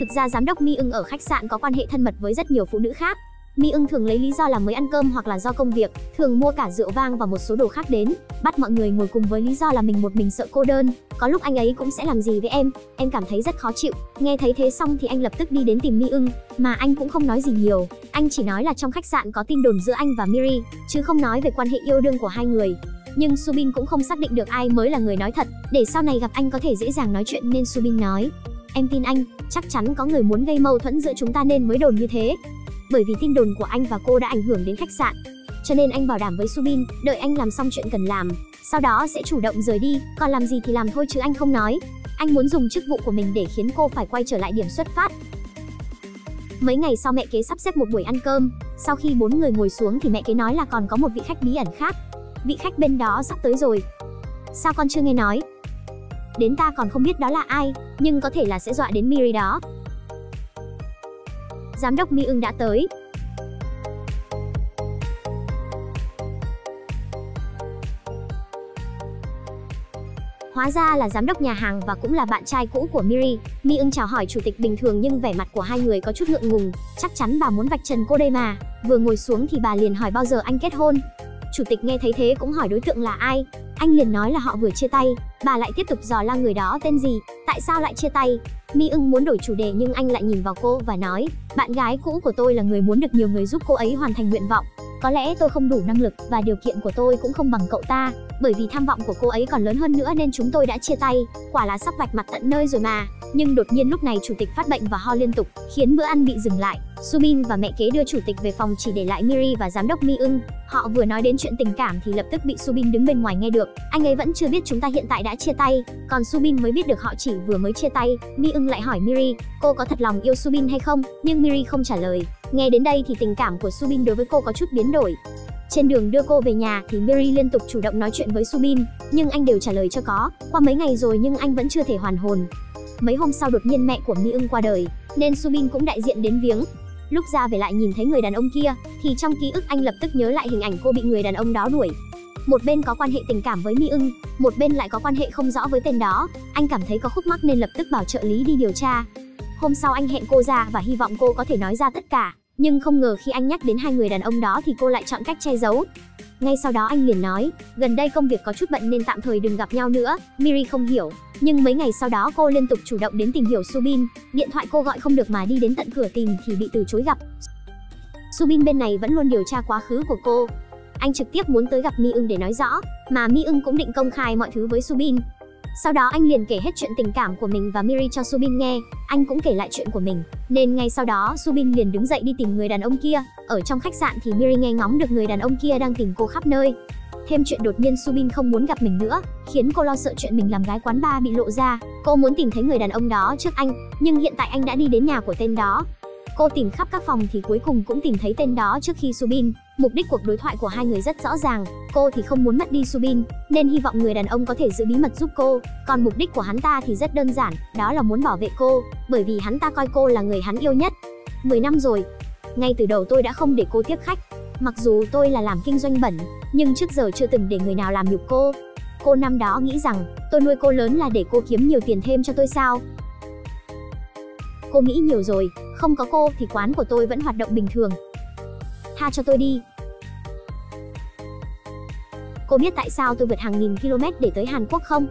Thực ra giám đốc Mi Eun ở khách sạn có quan hệ thân mật với rất nhiều phụ nữ khác. Mi Eun thường lấy lý do là mới ăn cơm hoặc là do công việc, thường mua cả rượu vang và một số đồ khác đến, bắt mọi người ngồi cùng với lý do là mình một mình sợ cô đơn. Có lúc anh ấy cũng sẽ làm gì với em cảm thấy rất khó chịu. Nghe thấy thế xong thì anh lập tức đi đến tìm Mi Eun, mà anh cũng không nói gì nhiều. Anh chỉ nói là trong khách sạn có tin đồn giữa anh và Miri, chứ không nói về quan hệ yêu đương của hai người. Nhưng Subin cũng không xác định được ai mới là người nói thật, để sau này gặp anh có thể dễ dàng nói chuyện nên Subin nói. Em tin anh, chắc chắn có người muốn gây mâu thuẫn giữa chúng ta nên mới đồn như thế. Bởi vì tin đồn của anh và cô đã ảnh hưởng đến khách sạn. Cho nên anh bảo đảm với Subin, đợi anh làm xong chuyện cần làm, sau đó sẽ chủ động rời đi, còn làm gì thì làm thôi chứ anh không nói. Anh muốn dùng chức vụ của mình để khiến cô phải quay trở lại điểm xuất phát. Mấy ngày sau mẹ kế sắp xếp một buổi ăn cơm. Sau khi 4 người ngồi xuống thì mẹ kế nói là còn có một vị khách bí ẩn khác. Vị khách bên đó sắp tới rồi. Sao con chưa nghe nói? Đến ta còn không biết đó là ai, nhưng có thể là sẽ dọa đến Miri đó. Giám đốc Mi Eun đã tới. Hóa ra là giám đốc nhà hàng và cũng là bạn trai cũ của Miri. Mi Eun chào hỏi chủ tịch bình thường nhưng vẻ mặt của hai người có chút ngượng ngùng. Chắc chắn bà muốn vạch trần cô đây mà. Vừa ngồi xuống thì bà liền hỏi bao giờ anh kết hôn. Chủ tịch nghe thấy thế cũng hỏi đối tượng là ai. Anh liền nói là họ vừa chia tay. Bà lại tiếp tục dò la người đó tên gì, tại sao lại chia tay. Mi Eun muốn đổi chủ đề nhưng anh lại nhìn vào cô và nói, bạn gái cũ của tôi là người muốn được nhiều người giúp cô ấy hoàn thành nguyện vọng. Có lẽ tôi không đủ năng lực và điều kiện của tôi cũng không bằng cậu ta, bởi vì tham vọng của cô ấy còn lớn hơn nữa nên chúng tôi đã chia tay. Quả là sắp vạch mặt tận nơi rồi mà. Nhưng đột nhiên lúc này chủ tịch phát bệnh và ho liên tục, khiến bữa ăn bị dừng lại. Subin và mẹ kế đưa chủ tịch về phòng chỉ để lại Miri và giám đốc Mi Eun. Họ vừa nói đến chuyện tình cảm thì lập tức bị Subin đứng bên ngoài nghe được. Anh ấy vẫn chưa biết chúng ta hiện tại đã chia tay, còn Subin mới biết được họ chỉ vừa mới chia tay. Mi Eun lại hỏi Miri, cô có thật lòng yêu Subin hay không? Nhưng Miri không trả lời. Nghe đến đây thì tình cảm của Subin đối với cô có chút biến đổi. Trên đường đưa cô về nhà thì Miri liên tục chủ động nói chuyện với Subin, nhưng anh đều trả lời cho có. Qua mấy ngày rồi nhưng anh vẫn chưa thể hoàn hồn. Mấy hôm sau đột nhiên mẹ của Mi Eun qua đời, nên Subin cũng đại diện đến viếng. Lúc ra về lại nhìn thấy người đàn ông kia, thì trong ký ức anh lập tức nhớ lại hình ảnh cô bị người đàn ông đó đuổi. Một bên có quan hệ tình cảm với Mi Eun, một bên lại có quan hệ không rõ với tên đó. Anh cảm thấy có khúc mắc nên lập tức bảo trợ lý đi điều tra. Hôm sau anh hẹn cô ra và hy vọng cô có thể nói ra tất cả. Nhưng không ngờ khi anh nhắc đến hai người đàn ông đó thì cô lại chọn cách che giấu. Ngay sau đó anh liền nói, gần đây công việc có chút bận nên tạm thời đừng gặp nhau nữa. Miri không hiểu, nhưng mấy ngày sau đó cô liên tục chủ động đến tìm hiểu Subin. Điện thoại cô gọi không được mà đi đến tận cửa tìm thì bị từ chối gặp. Subin bên này vẫn luôn điều tra quá khứ của cô. Anh trực tiếp muốn tới gặp Mi Ưng để nói rõ, mà Mi Ưng cũng định công khai mọi thứ với Subin. Sau đó anh liền kể hết chuyện tình cảm của mình và Miri cho Subin nghe, anh cũng kể lại chuyện của mình. Nên ngay sau đó Subin liền đứng dậy đi tìm người đàn ông kia. Ở trong khách sạn thì Miri nghe ngóng được người đàn ông kia đang tìm cô khắp nơi. Thêm chuyện đột nhiên Subin không muốn gặp mình nữa, khiến cô lo sợ chuyện mình làm gái quán bar bị lộ ra. Cô muốn tìm thấy người đàn ông đó trước anh, nhưng hiện tại anh đã đi đến nhà của tên đó. Cô tìm khắp các phòng thì cuối cùng cũng tìm thấy tên đó trước khi Subin. Mục đích cuộc đối thoại của hai người rất rõ ràng, cô thì không muốn mất đi Subin, nên hy vọng người đàn ông có thể giữ bí mật giúp cô. Còn mục đích của hắn ta thì rất đơn giản, đó là muốn bảo vệ cô, bởi vì hắn ta coi cô là người hắn yêu nhất. 10 năm rồi, ngay từ đầu tôi đã không để cô tiếp khách. Mặc dù tôi là làm kinh doanh bẩn, nhưng trước giờ chưa từng để người nào làm nhục cô. Cô năm đó nghĩ rằng tôi nuôi cô lớn là để cô kiếm nhiều tiền thêm cho tôi sao? Cô nghĩ nhiều rồi, không có cô thì quán của tôi vẫn hoạt động bình thường. Tha cho tôi đi. Cô biết tại sao tôi vượt hàng nghìn km để tới Hàn Quốc không?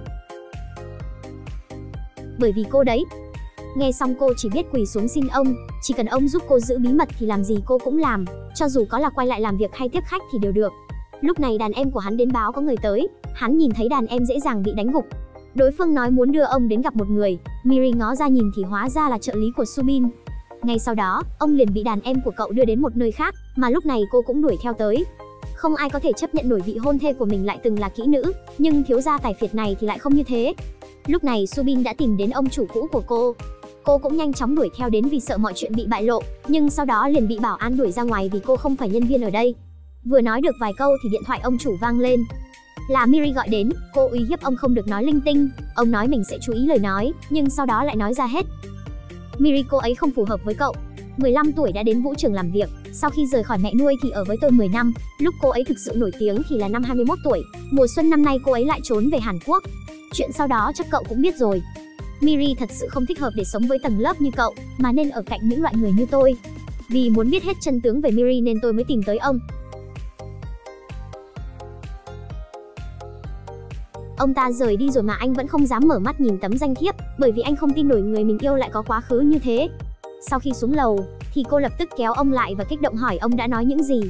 Bởi vì cô đấy. Nghe xong cô chỉ biết quỳ xuống xin ông, chỉ cần ông giúp cô giữ bí mật thì làm gì cô cũng làm, cho dù có là quay lại làm việc hay tiếp khách thì đều được. Lúc này đàn em của hắn đến báo có người tới, hắn nhìn thấy đàn em dễ dàng bị đánh gục. Đối phương nói muốn đưa ông đến gặp một người, Miri ngó ra nhìn thì hóa ra là trợ lý của Subin. Ngay sau đó, ông liền bị đàn em của cậu đưa đến một nơi khác, mà lúc này cô cũng đuổi theo tới. Không ai có thể chấp nhận nổi vị hôn thê của mình lại từng là kỹ nữ, nhưng thiếu gia tài phiệt này thì lại không như thế. Lúc này Subin đã tìm đến ông chủ cũ của cô. Cô cũng nhanh chóng đuổi theo đến vì sợ mọi chuyện bị bại lộ, nhưng sau đó liền bị bảo an đuổi ra ngoài vì cô không phải nhân viên ở đây. Vừa nói được vài câu thì điện thoại ông chủ vang lên. Là Miri gọi đến, cô uy hiếp ông không được nói linh tinh. Ông nói mình sẽ chú ý lời nói, nhưng sau đó lại nói ra hết. Miri, cô ấy không phù hợp với cậu. 15 tuổi đã đến vũ trường làm việc, sau khi rời khỏi mẹ nuôi thì ở với tôi 10 năm. Lúc cô ấy thực sự nổi tiếng thì là năm 21 tuổi. Mùa xuân năm nay cô ấy lại trốn về Hàn Quốc. Chuyện sau đó chắc cậu cũng biết rồi. Miri thật sự không thích hợp để sống với tầng lớp như cậu, mà nên ở cạnh những loại người như tôi. Vì muốn biết hết chân tướng về Miri nên tôi mới tìm tới ông. Ông ta rời đi rồi mà anh vẫn không dám mở mắt nhìn tấm danh thiếp, bởi vì anh không tin nổi người mình yêu lại có quá khứ như thế. Sau khi xuống lầu, thì cô lập tức kéo ông lại và kích động hỏi ông đã nói những gì.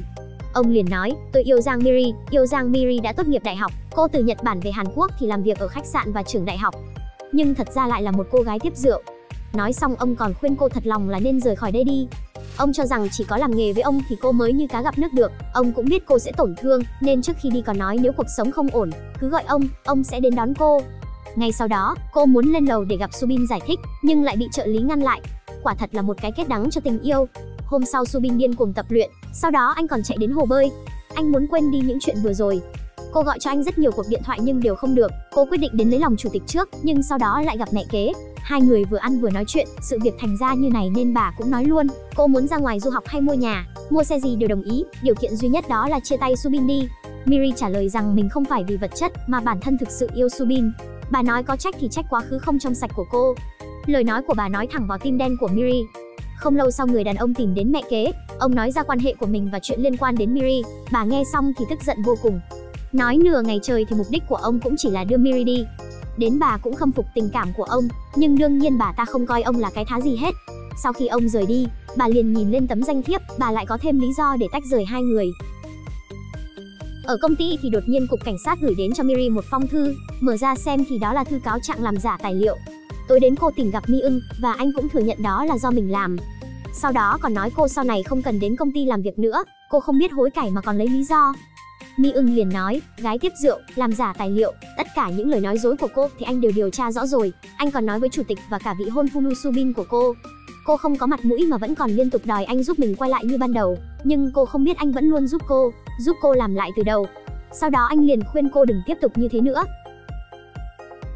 Ông liền nói, tôi yêu Giang Miri. Yêu Giang Miri đã tốt nghiệp đại học, cô từ Nhật Bản về Hàn Quốc thì làm việc ở khách sạn và trường đại học. Nhưng thật ra lại là một cô gái tiếp rượu. Nói xong ông còn khuyên cô thật lòng là nên rời khỏi đây đi. Ông cho rằng chỉ có làm nghề với ông thì cô mới như cá gặp nước được. Ông cũng biết cô sẽ tổn thương, nên trước khi đi còn nói nếu cuộc sống không ổn, cứ gọi ông sẽ đến đón cô. Ngay sau đó, cô muốn lên lầu để gặp Subin giải thích, nhưng lại bị trợ lý ngăn lại. Quả thật là một cái kết đắng cho tình yêu. Hôm sau Subin điên cuồng tập luyện, sau đó anh còn chạy đến hồ bơi. Anh muốn quên đi những chuyện vừa rồi. Cô gọi cho anh rất nhiều cuộc điện thoại nhưng đều không được. Cô quyết định đến lấy lòng chủ tịch trước, nhưng sau đó lại gặp mẹ kế. Hai người vừa ăn vừa nói chuyện, sự việc thành ra như này nên bà cũng nói luôn. Cô muốn ra ngoài du học hay mua nhà, mua xe gì đều đồng ý, điều kiện duy nhất đó là chia tay Subin đi. Miri trả lời rằng mình không phải vì vật chất mà bản thân thực sự yêu Subin. Bà nói có trách thì trách quá khứ không trong sạch của cô. Lời nói của bà nói thẳng vào tim đen của Miri. Không lâu sau người đàn ông tìm đến mẹ kế, ông nói ra quan hệ của mình và chuyện liên quan đến Miri. Bà nghe xong thì tức giận vô cùng. Nói nửa ngày trời thì mục đích của ông cũng chỉ là đưa Miri đi. Đến bà cũng khâm phục tình cảm của ông, nhưng đương nhiên bà ta không coi ông là cái thá gì hết. Sau khi ông rời đi, bà liền nhìn lên tấm danh thiếp, bà lại có thêm lý do để tách rời hai người. Ở công ty thì đột nhiên cục cảnh sát gửi đến cho Miri một phong thư, mở ra xem thì đó là thư cáo trạng làm giả tài liệu. Tối đến cô tìm gặp Mi Ưng và anh cũng thừa nhận đó là do mình làm. Sau đó còn nói cô sau này không cần đến công ty làm việc nữa, cô không biết hối cải mà còn lấy lý do. Mi Ưng liền nói, gái tiếp rượu, làm giả tài liệu, tất cả những lời nói dối của cô thì anh đều điều tra rõ rồi. Anh còn nói với chủ tịch và cả vị hôn phu Subin của cô. Cô không có mặt mũi mà vẫn còn liên tục đòi anh giúp mình quay lại như ban đầu. Nhưng cô không biết anh vẫn luôn giúp cô làm lại từ đầu. Sau đó anh liền khuyên cô đừng tiếp tục như thế nữa.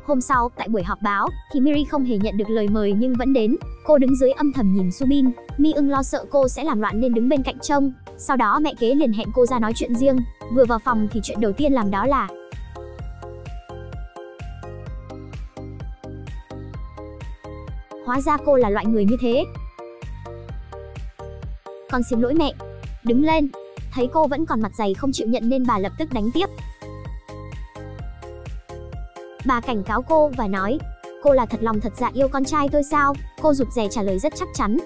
Hôm sau, tại buổi họp báo, thì Miri không hề nhận được lời mời nhưng vẫn đến. Cô đứng dưới âm thầm nhìn Subin. Mi Ưng lo sợ cô sẽ làm loạn nên đứng bên cạnh trông. Sau đó mẹ kế liền hẹn cô ra nói chuyện riêng. Vừa vào phòng thì chuyện đầu tiên làm đó là hóa ra cô là loại người như thế. Con xin lỗi mẹ. Đứng lên. Thấy cô vẫn còn mặt dày không chịu nhận nên bà lập tức đánh tiếp. Bà cảnh cáo cô và nói, cô là thật lòng thật dạ yêu con trai tôi sao? Cô rụt rè trả lời rất chắc chắn.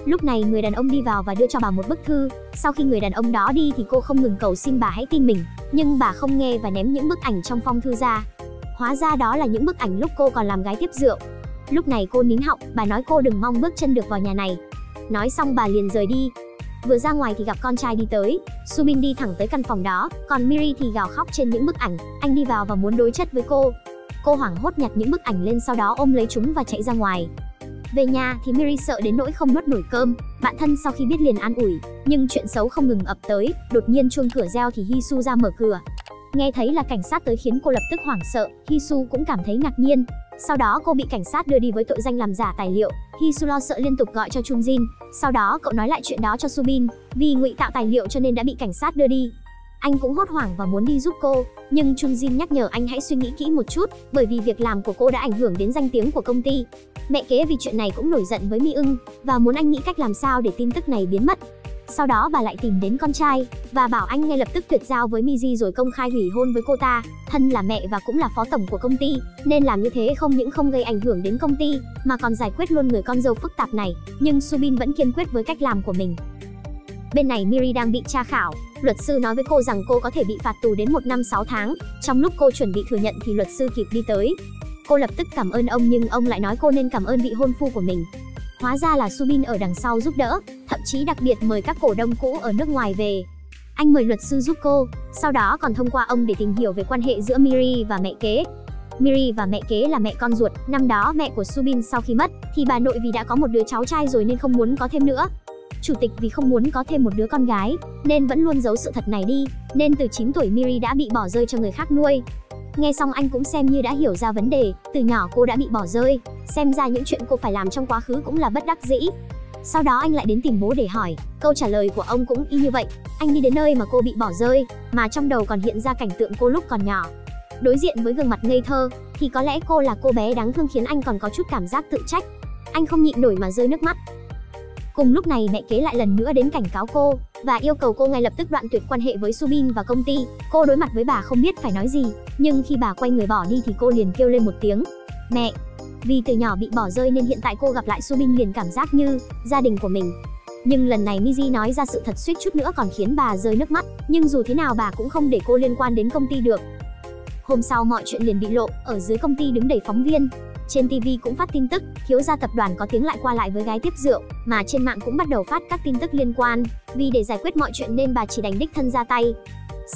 Lúc này người đàn ông đi vào và đưa cho bà một bức thư. Sau khi người đàn ông đó đi thì cô không ngừng cầu xin bà hãy tin mình, nhưng bà không nghe và ném những bức ảnh trong phong thư ra. Hóa ra đó là những bức ảnh lúc cô còn làm gái tiếp rượu. Lúc này cô nín họng, bà nói cô đừng mong bước chân được vào nhà này. Nói xong bà liền rời đi. Vừa ra ngoài thì gặp con trai đi tới. Subin đi thẳng tới căn phòng đó, còn Miri thì gào khóc trên những bức ảnh. Anh đi vào và muốn đối chất với cô. Cô hoảng hốt nhặt những bức ảnh lên, sau đó ôm lấy chúng và chạy ra ngoài. Về nhà thì Miri sợ đến nỗi không nuốt nổi cơm. Bạn thân sau khi biết liền an ủi, nhưng chuyện xấu không ngừng ập tới. Đột nhiên chuông cửa reo thì Hisu ra mở cửa. Nghe thấy là cảnh sát tới khiến cô lập tức hoảng sợ. Hisu cũng cảm thấy ngạc nhiên. Sau đó cô bị cảnh sát đưa đi với tội danh làm giả tài liệu. Hisu lo sợ liên tục gọi cho Chung Jin. Sau đó cậu nói lại chuyện đó cho Subin. Vì ngụy tạo tài liệu cho nên đã bị cảnh sát đưa đi. Anh cũng hốt hoảng và muốn đi giúp cô, nhưng Chung Jin nhắc nhở anh hãy suy nghĩ kỹ một chút, bởi vì việc làm của cô đã ảnh hưởng đến danh tiếng của công ty. Mẹ kế vì chuyện này cũng nổi giận với Mi Ưng và muốn anh nghĩ cách làm sao để tin tức này biến mất. Sau đó bà lại tìm đến con trai và bảo anh ngay lập tức tuyệt giao với Miji rồi công khai hủy hôn với cô ta. Thân là mẹ và cũng là phó tổng của công ty, nên làm như thế không những không gây ảnh hưởng đến công ty mà còn giải quyết luôn người con dâu phức tạp này. Nhưng Subin vẫn kiên quyết với cách làm của mình. Bên này Miri đang bị tra khảo. Luật sư nói với cô rằng cô có thể bị phạt tù đến 1 năm 6 tháng. Trong lúc cô chuẩn bị thừa nhận thì luật sư kịp đi tới. Cô lập tức cảm ơn ông, nhưng ông lại nói cô nên cảm ơn vị hôn phu của mình. Hóa ra là Subin ở đằng sau giúp đỡ, thậm chí đặc biệt mời các cổ đông cũ ở nước ngoài về. Anh mời luật sư giúp cô, sau đó còn thông qua ông để tìm hiểu về quan hệ giữa Miri và mẹ kế. Miri và mẹ kế là mẹ con ruột. Năm đó mẹ của Subin sau khi mất thì bà nội vì đã có một đứa cháu trai rồi nên không muốn có thêm nữa. Chủ tịch vì không muốn có thêm một đứa con gái nên vẫn luôn giấu sự thật này đi, nên từ 9 tuổi Miri đã bị bỏ rơi cho người khác nuôi. Nghe xong anh cũng xem như đã hiểu ra vấn đề, từ nhỏ cô đã bị bỏ rơi, xem ra những chuyện cô phải làm trong quá khứ cũng là bất đắc dĩ. Sau đó anh lại đến tìm bố để hỏi, câu trả lời của ông cũng y như vậy. Anh đi đến nơi mà cô bị bỏ rơi, mà trong đầu còn hiện ra cảnh tượng cô lúc còn nhỏ. Đối diện với gương mặt ngây thơ, thì có lẽ cô là cô bé đáng thương khiến anh còn có chút cảm giác tự trách. Anh không nhịn nổi mà rơi nước mắt. Cùng lúc này mẹ kế lại lần nữa đến cảnh cáo cô và yêu cầu cô ngay lập tức đoạn tuyệt quan hệ với Subin và công ty. Cô đối mặt với bà không biết phải nói gì, nhưng khi bà quay người bỏ đi thì cô liền kêu lên một tiếng mẹ. Vì từ nhỏ bị bỏ rơi nên hiện tại cô gặp lại Subin liền cảm giác như gia đình của mình. Nhưng lần này Miji nói ra sự thật suýt chút nữa còn khiến bà rơi nước mắt, nhưng dù thế nào bà cũng không để cô liên quan đến công ty được. Hôm sau mọi chuyện liền bị lộ, ở dưới công ty đứng đầy phóng viên. Trên TV cũng phát tin tức, thiếu gia tập đoàn có tiếng lại qua lại với gái tiếp rượu, mà trên mạng cũng bắt đầu phát các tin tức liên quan. Vì để giải quyết mọi chuyện nên bà chỉ đành đích thân ra tay.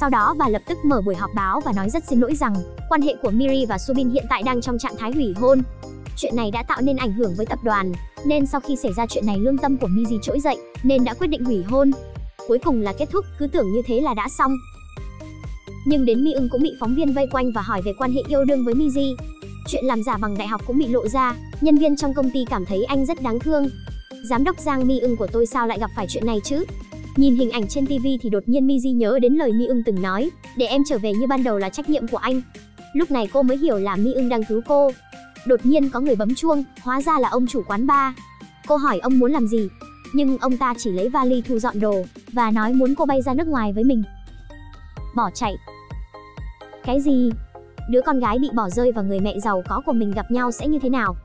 Sau đó bà lập tức mở buổi họp báo và nói rất xin lỗi rằng quan hệ của Miri và Subin hiện tại đang trong trạng thái hủy hôn. Chuyện này đã tạo nên ảnh hưởng với tập đoàn, nên sau khi xảy ra chuyện này lương tâm của Miji trỗi dậy, nên đã quyết định hủy hôn. Cuối cùng là kết thúc, cứ tưởng như thế là đã xong. Nhưng đến Mi Ưng cũng bị phóng viên vây quanh và hỏi về quan hệ yêu đương với Miji. Chuyện làm giả bằng đại học cũng bị lộ ra, nhân viên trong công ty cảm thấy anh rất đáng thương. Giám đốc Giang, Mi Ưng của tôi sao lại gặp phải chuyện này chứ? Nhìn hình ảnh trên TV thì đột nhiên Miji nhớ đến lời Mi Ưng từng nói, để em trở về như ban đầu là trách nhiệm của anh. Lúc này cô mới hiểu là Mi Ưng đang cứu cô. Đột nhiên có người bấm chuông, hóa ra là ông chủ quán bar. Cô hỏi ông muốn làm gì, nhưng ông ta chỉ lấy vali thu dọn đồ và nói muốn cô bay ra nước ngoài với mình. Bỏ chạy. Cái gì? Đứa con gái bị bỏ rơi và người mẹ giàu có của mình gặp nhau sẽ như thế nào?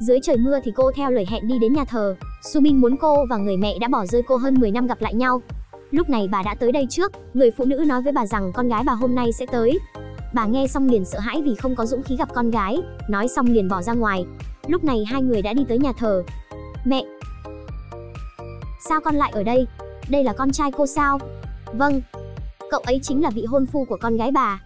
Dưới trời mưa thì cô theo lời hẹn đi đến nhà thờ. Subin muốn cô và người mẹ đã bỏ rơi cô hơn 10 năm gặp lại nhau. Lúc này bà đã tới đây trước, người phụ nữ nói với bà rằng con gái bà hôm nay sẽ tới. Bà nghe xong liền sợ hãi vì không có dũng khí gặp con gái, nói xong liền bỏ ra ngoài. Lúc này hai người đã đi tới nhà thờ. Mẹ! Sao con lại ở đây? Đây là con trai cô sao? Vâng. Cậu ấy chính là vị hôn phu của con gái bà.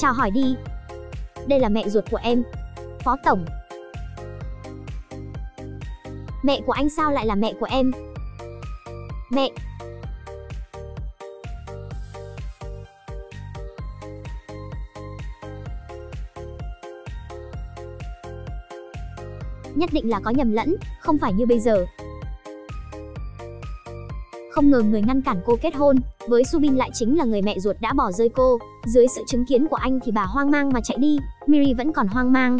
Chào hỏi đi. Đây là mẹ ruột của em, Phó Tổng. Mẹ của anh sao lại là mẹ của em? Mẹ. Nhất định là có nhầm lẫn, không phải như bây giờ. Không ngờ người ngăn cản cô kết hôn với Subin lại chính là người mẹ ruột đã bỏ rơi cô. Dưới sự chứng kiến của anh thì bà hoang mang mà chạy đi. Miri vẫn còn hoang mang.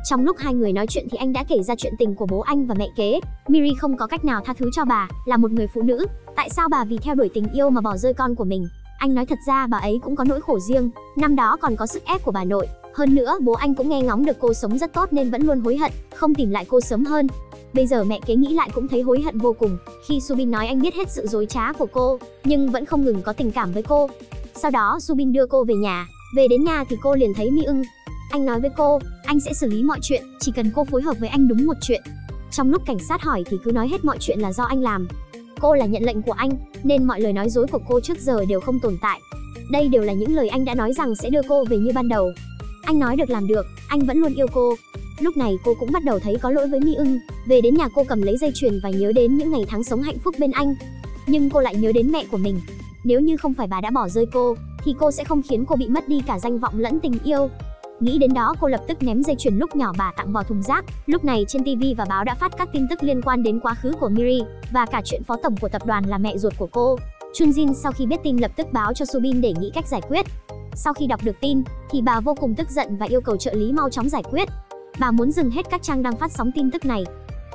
Trong lúc hai người nói chuyện thì anh đã kể ra chuyện tình của bố anh và mẹ kế. Miri không có cách nào tha thứ cho bà, là một người phụ nữ. Tại sao bà vì theo đuổi tình yêu mà bỏ rơi con của mình? Anh nói thật ra bà ấy cũng có nỗi khổ riêng, năm đó còn có sức ép của bà nội. Hơn nữa bố anh cũng nghe ngóng được cô sống rất tốt nên vẫn luôn hối hận, không tìm lại cô sớm hơn. Bây giờ mẹ kế nghĩ lại cũng thấy hối hận vô cùng. Khi Subin nói anh biết hết sự dối trá của cô, nhưng vẫn không ngừng có tình cảm với cô. Sau đó Subin đưa cô về nhà. Về đến nhà thì cô liền thấy Mi Ưng. Anh nói với cô, anh sẽ xử lý mọi chuyện, chỉ cần cô phối hợp với anh đúng một chuyện. Trong lúc cảnh sát hỏi thì cứ nói hết mọi chuyện là do anh làm. Cô là nhận lệnh của anh, nên mọi lời nói dối của cô trước giờ đều không tồn tại. Đây đều là những lời anh đã nói rằng sẽ đưa cô về như ban đầu. Anh nói được làm được, anh vẫn luôn yêu cô. Lúc này cô cũng bắt đầu thấy có lỗi với Mi Ưng. Về đến nhà cô cầm lấy dây chuyền và nhớ đến những ngày tháng sống hạnh phúc bên anh. Nhưng cô lại nhớ đến mẹ của mình. Nếu như không phải bà đã bỏ rơi cô, thì cô sẽ không khiến cô bị mất đi cả danh vọng lẫn tình yêu. Nghĩ đến đó cô lập tức ném dây chuyền lúc nhỏ bà tặng vào thùng rác. Lúc này trên TV và báo đã phát các tin tức liên quan đến quá khứ của Miri và cả chuyện phó tổng của tập đoàn là mẹ ruột của cô. Chunjin sau khi biết tin lập tức báo cho Subin để nghĩ cách giải quyết. Sau khi đọc được tin thì bà vô cùng tức giận và yêu cầu trợ lý mau chóng giải quyết. Bà muốn dừng hết các trang đang phát sóng tin tức này.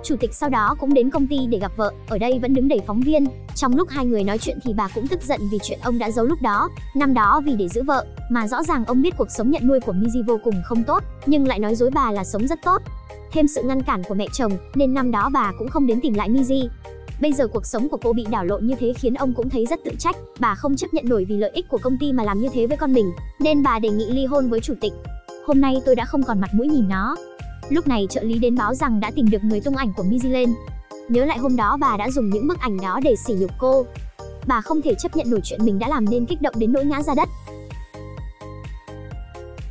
Chủ tịch sau đó cũng đến công ty để gặp vợ, ở đây vẫn đứng đầy phóng viên. Trong lúc hai người nói chuyện thì bà cũng tức giận vì chuyện ông đã giấu lúc đó. Năm đó vì để giữ vợ, mà rõ ràng ông biết cuộc sống nhận nuôi của Miji vô cùng không tốt, nhưng lại nói dối bà là sống rất tốt. Thêm sự ngăn cản của mẹ chồng, nên năm đó bà cũng không đến tìm lại Miji. Bây giờ cuộc sống của cô bị đảo lộn như thế khiến ông cũng thấy rất tự trách. Bà không chấp nhận nổi vì lợi ích của công ty mà làm như thế với con mình, nên bà đề nghị ly hôn với chủ tịch. Hôm nay tôi đã không còn mặt mũi nhìn nó. Lúc này trợ lý đến báo rằng đã tìm được người tung ảnh của Miji lên. Nhớ lại hôm đó bà đã dùng những bức ảnh đó để sỉ nhục cô. Bà không thể chấp nhận nổi chuyện mình đã làm nên kích động đến nỗi ngã ra đất.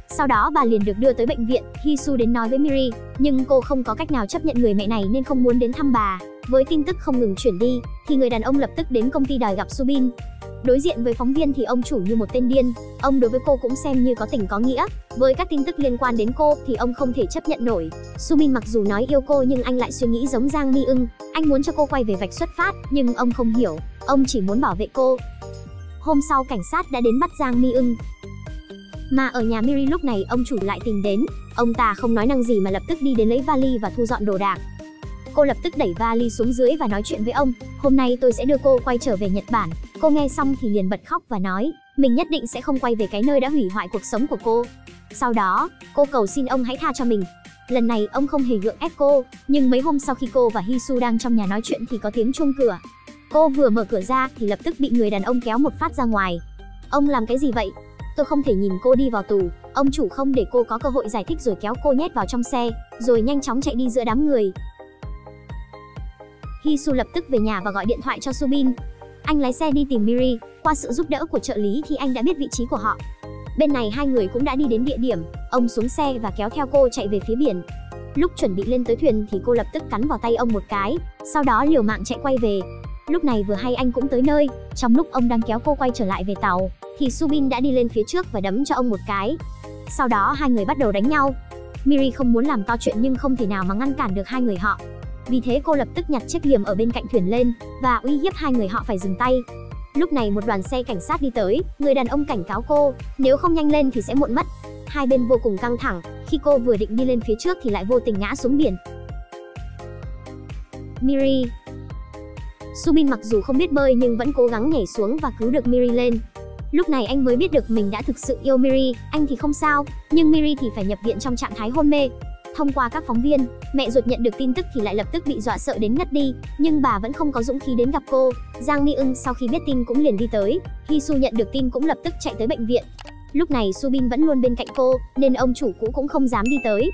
Sau đó bà liền được đưa tới bệnh viện. Hisu đến nói với Miri, nhưng cô không có cách nào chấp nhận người mẹ này nên không muốn đến thăm bà. Với tin tức không ngừng chuyển đi, thì người đàn ông lập tức đến công ty đòi gặp Subin. Đối diện với phóng viên thì ông chủ như một tên điên. Ông đối với cô cũng xem như có tình có nghĩa. Với các tin tức liên quan đến cô thì ông không thể chấp nhận nổi. Subin mặc dù nói yêu cô nhưng anh lại suy nghĩ giống Giang Mi Ưng. Anh muốn cho cô quay về vạch xuất phát, nhưng ông không hiểu. Ông chỉ muốn bảo vệ cô. Hôm sau cảnh sát đã đến bắt Giang Mi Ưng. Mà ở nhà Miri lúc này ông chủ lại tìm đến. Ông ta không nói năng gì mà lập tức đi đến lấy vali và thu dọn đồ đạc. Cô lập tức đẩy vali xuống dưới và nói chuyện với ông. Hôm nay tôi sẽ đưa cô quay trở về Nhật Bản. Cô nghe xong thì liền bật khóc và nói, mình nhất định sẽ không quay về cái nơi đã hủy hoại cuộc sống của cô. Sau đó, cô cầu xin ông hãy tha cho mình. Lần này ông không hề gượng ép cô, nhưng mấy hôm sau khi cô và Hisu đang trong nhà nói chuyện thì có tiếng chuông cửa. Cô vừa mở cửa ra thì lập tức bị người đàn ông kéo một phát ra ngoài. Ông làm cái gì vậy? Tôi không thể nhìn cô đi vào tù. Ông chủ không để cô có cơ hội giải thích rồi kéo cô nhét vào trong xe, rồi nhanh chóng chạy đi giữa đám người. Hisu lập tức về nhà và gọi điện thoại cho Subin. Anh lái xe đi tìm Miri. Qua sự giúp đỡ của trợ lý thì anh đã biết vị trí của họ. Bên này hai người cũng đã đi đến địa điểm. Ông xuống xe và kéo theo cô chạy về phía biển. Lúc chuẩn bị lên tới thuyền thì cô lập tức cắn vào tay ông một cái, sau đó liều mạng chạy quay về. Lúc này vừa hay anh cũng tới nơi. Trong lúc ông đang kéo cô quay trở lại về tàu thì Subin đã đi lên phía trước và đấm cho ông một cái. Sau đó hai người bắt đầu đánh nhau. Miri không muốn làm to chuyện nhưng không thể nào mà ngăn cản được hai người họ. Vì thế cô lập tức nhặt chiếc liềm ở bên cạnh thuyền lên và uy hiếp hai người họ phải dừng tay. Lúc này một đoàn xe cảnh sát đi tới. Người đàn ông cảnh cáo cô, nếu không nhanh lên thì sẽ muộn mất. Hai bên vô cùng căng thẳng. Khi cô vừa định đi lên phía trước thì lại vô tình ngã xuống biển. Miri. Subin mặc dù không biết bơi nhưng vẫn cố gắng nhảy xuống và cứu được Miri lên. Lúc này anh mới biết được mình đã thực sự yêu Miri. Anh thì không sao, nhưng Miri thì phải nhập viện trong trạng thái hôn mê. Thông qua các phóng viên, mẹ ruột nhận được tin tức thì lại lập tức bị dọa sợ đến ngất đi, nhưng bà vẫn không có dũng khí đến gặp cô. Giang Mi Ưng sau khi biết tin cũng liền đi tới. Hisu nhận được tin cũng lập tức chạy tới bệnh viện. Lúc này Subin vẫn luôn bên cạnh cô, nên ông chủ cũ cũng không dám đi tới.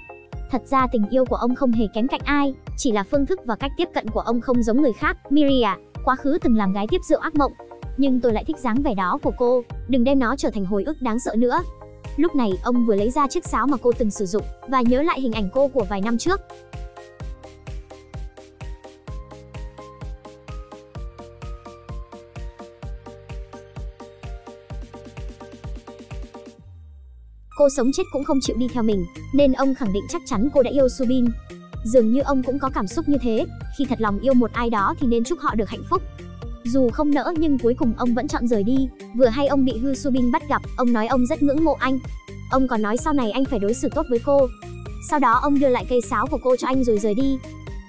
Thật ra tình yêu của ông không hề kém cạnh ai, chỉ là phương thức và cách tiếp cận của ông không giống người khác. Miri à, quá khứ từng làm gái tiếp rượu ác mộng, nhưng tôi lại thích dáng vẻ đó của cô, đừng đem nó trở thành hồi ức đáng sợ nữa. Lúc này ông vừa lấy ra chiếc sáo mà cô từng sử dụng và nhớ lại hình ảnh cô của vài năm trước. Cô sống chết cũng không chịu đi theo mình, nên ông khẳng định chắc chắn cô đã yêu Subin. Dường như ông cũng có cảm xúc như thế, khi thật lòng yêu một ai đó thì nên chúc họ được hạnh phúc. Dù không nỡ nhưng cuối cùng ông vẫn chọn rời đi. Vừa hay ông bị Hư Subin bắt gặp, ông nói ông rất ngưỡng mộ anh. Ông còn nói sau này anh phải đối xử tốt với cô. Sau đó ông đưa lại cây sáo của cô cho anh rồi rời đi.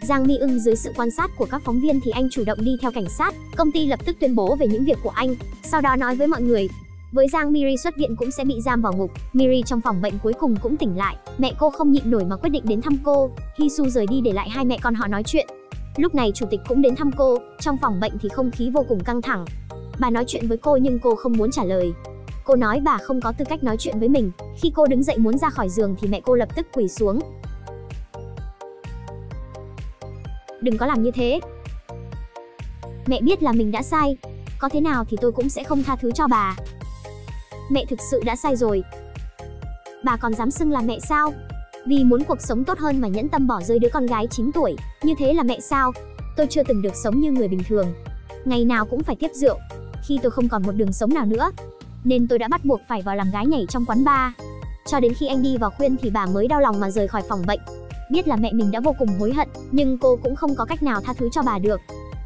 Giang Mi Ưng dưới sự quan sát của các phóng viên thì anh chủ động đi theo cảnh sát. Công ty lập tức tuyên bố về những việc của anh, sau đó nói với mọi người. Với Giang Miri xuất viện cũng sẽ bị giam vào ngục. Miri trong phòng bệnh cuối cùng cũng tỉnh lại. Mẹ cô không nhịn nổi mà quyết định đến thăm cô. Hisu rời đi để lại hai mẹ con họ nói chuyện. Lúc này chủ tịch cũng đến thăm cô. Trong phòng bệnh thì không khí vô cùng căng thẳng. Bà nói chuyện với cô nhưng cô không muốn trả lời. Cô nói bà không có tư cách nói chuyện với mình. Khi cô đứng dậy muốn ra khỏi giường thì mẹ cô lập tức quỳ xuống. Đừng có làm như thế. Mẹ biết là mình đã sai. Có thế nào thì tôi cũng sẽ không tha thứ cho bà. Mẹ thực sự đã sai rồi. Bà còn dám xưng là mẹ sao? Vì muốn cuộc sống tốt hơn mà nhẫn tâm bỏ rơi đứa con gái 9 tuổi. Như thế là mẹ sao? Tôi chưa từng được sống như người bình thường. Ngày nào cũng phải tiếp rượu. Khi tôi không còn một đường sống nào nữa, nên tôi đã bắt buộc phải vào làm gái nhảy trong quán bar. Cho đến khi anh đi vào khuyên thì bà mới đau lòng mà rời khỏi phòng bệnh. Biết là mẹ mình đã vô cùng hối hận, nhưng cô cũng không có cách nào tha thứ cho bà được.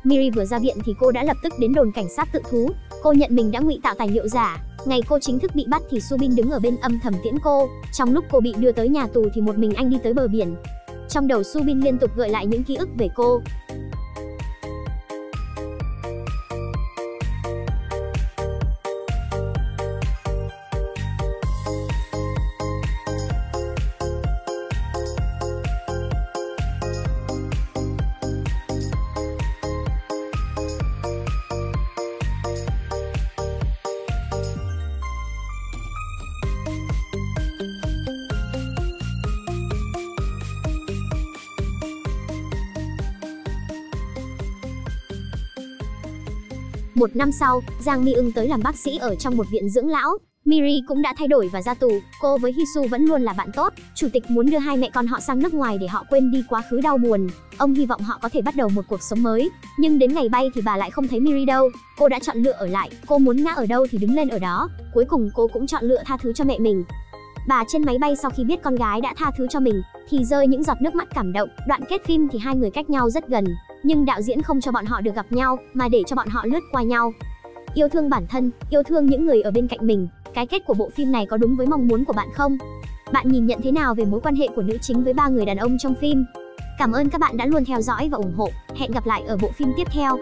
Miri vừa ra viện thì cô đã lập tức đến đồn cảnh sát tự thú. Cô nhận mình đã ngụy tạo tài liệu giả. Ngày cô chính thức bị bắt thì Subin đứng ở bên âm thầm tiễn cô. Trong lúc cô bị đưa tới nhà tù thì một mình anh đi tới bờ biển. Trong đầu Subin liên tục gợi lại những ký ức về cô. Một năm sau, Giang Mi Ưng tới làm bác sĩ ở trong một viện dưỡng lão. Miri cũng đã thay đổi và ra tù. Cô với Hisu vẫn luôn là bạn tốt. Chủ tịch muốn đưa hai mẹ con họ sang nước ngoài để họ quên đi quá khứ đau buồn. Ông hy vọng họ có thể bắt đầu một cuộc sống mới. Nhưng đến ngày bay thì bà lại không thấy Miri đâu. Cô đã chọn lựa ở lại. Cô muốn ngã ở đâu thì đứng lên ở đó. Cuối cùng cô cũng chọn lựa tha thứ cho mẹ mình. Bà trên máy bay sau khi biết con gái đã tha thứ cho mình thì rơi những giọt nước mắt cảm động. Đoạn kết phim thì hai người cách nhau rất gần, nhưng đạo diễn không cho bọn họ được gặp nhau mà để cho bọn họ lướt qua nhau. Yêu thương bản thân, yêu thương những người ở bên cạnh mình. Cái kết của bộ phim này có đúng với mong muốn của bạn không? Bạn nhìn nhận thế nào về mối quan hệ của nữ chính với ba người đàn ông trong phim? Cảm ơn các bạn đã luôn theo dõi và ủng hộ. Hẹn gặp lại ở bộ phim tiếp theo.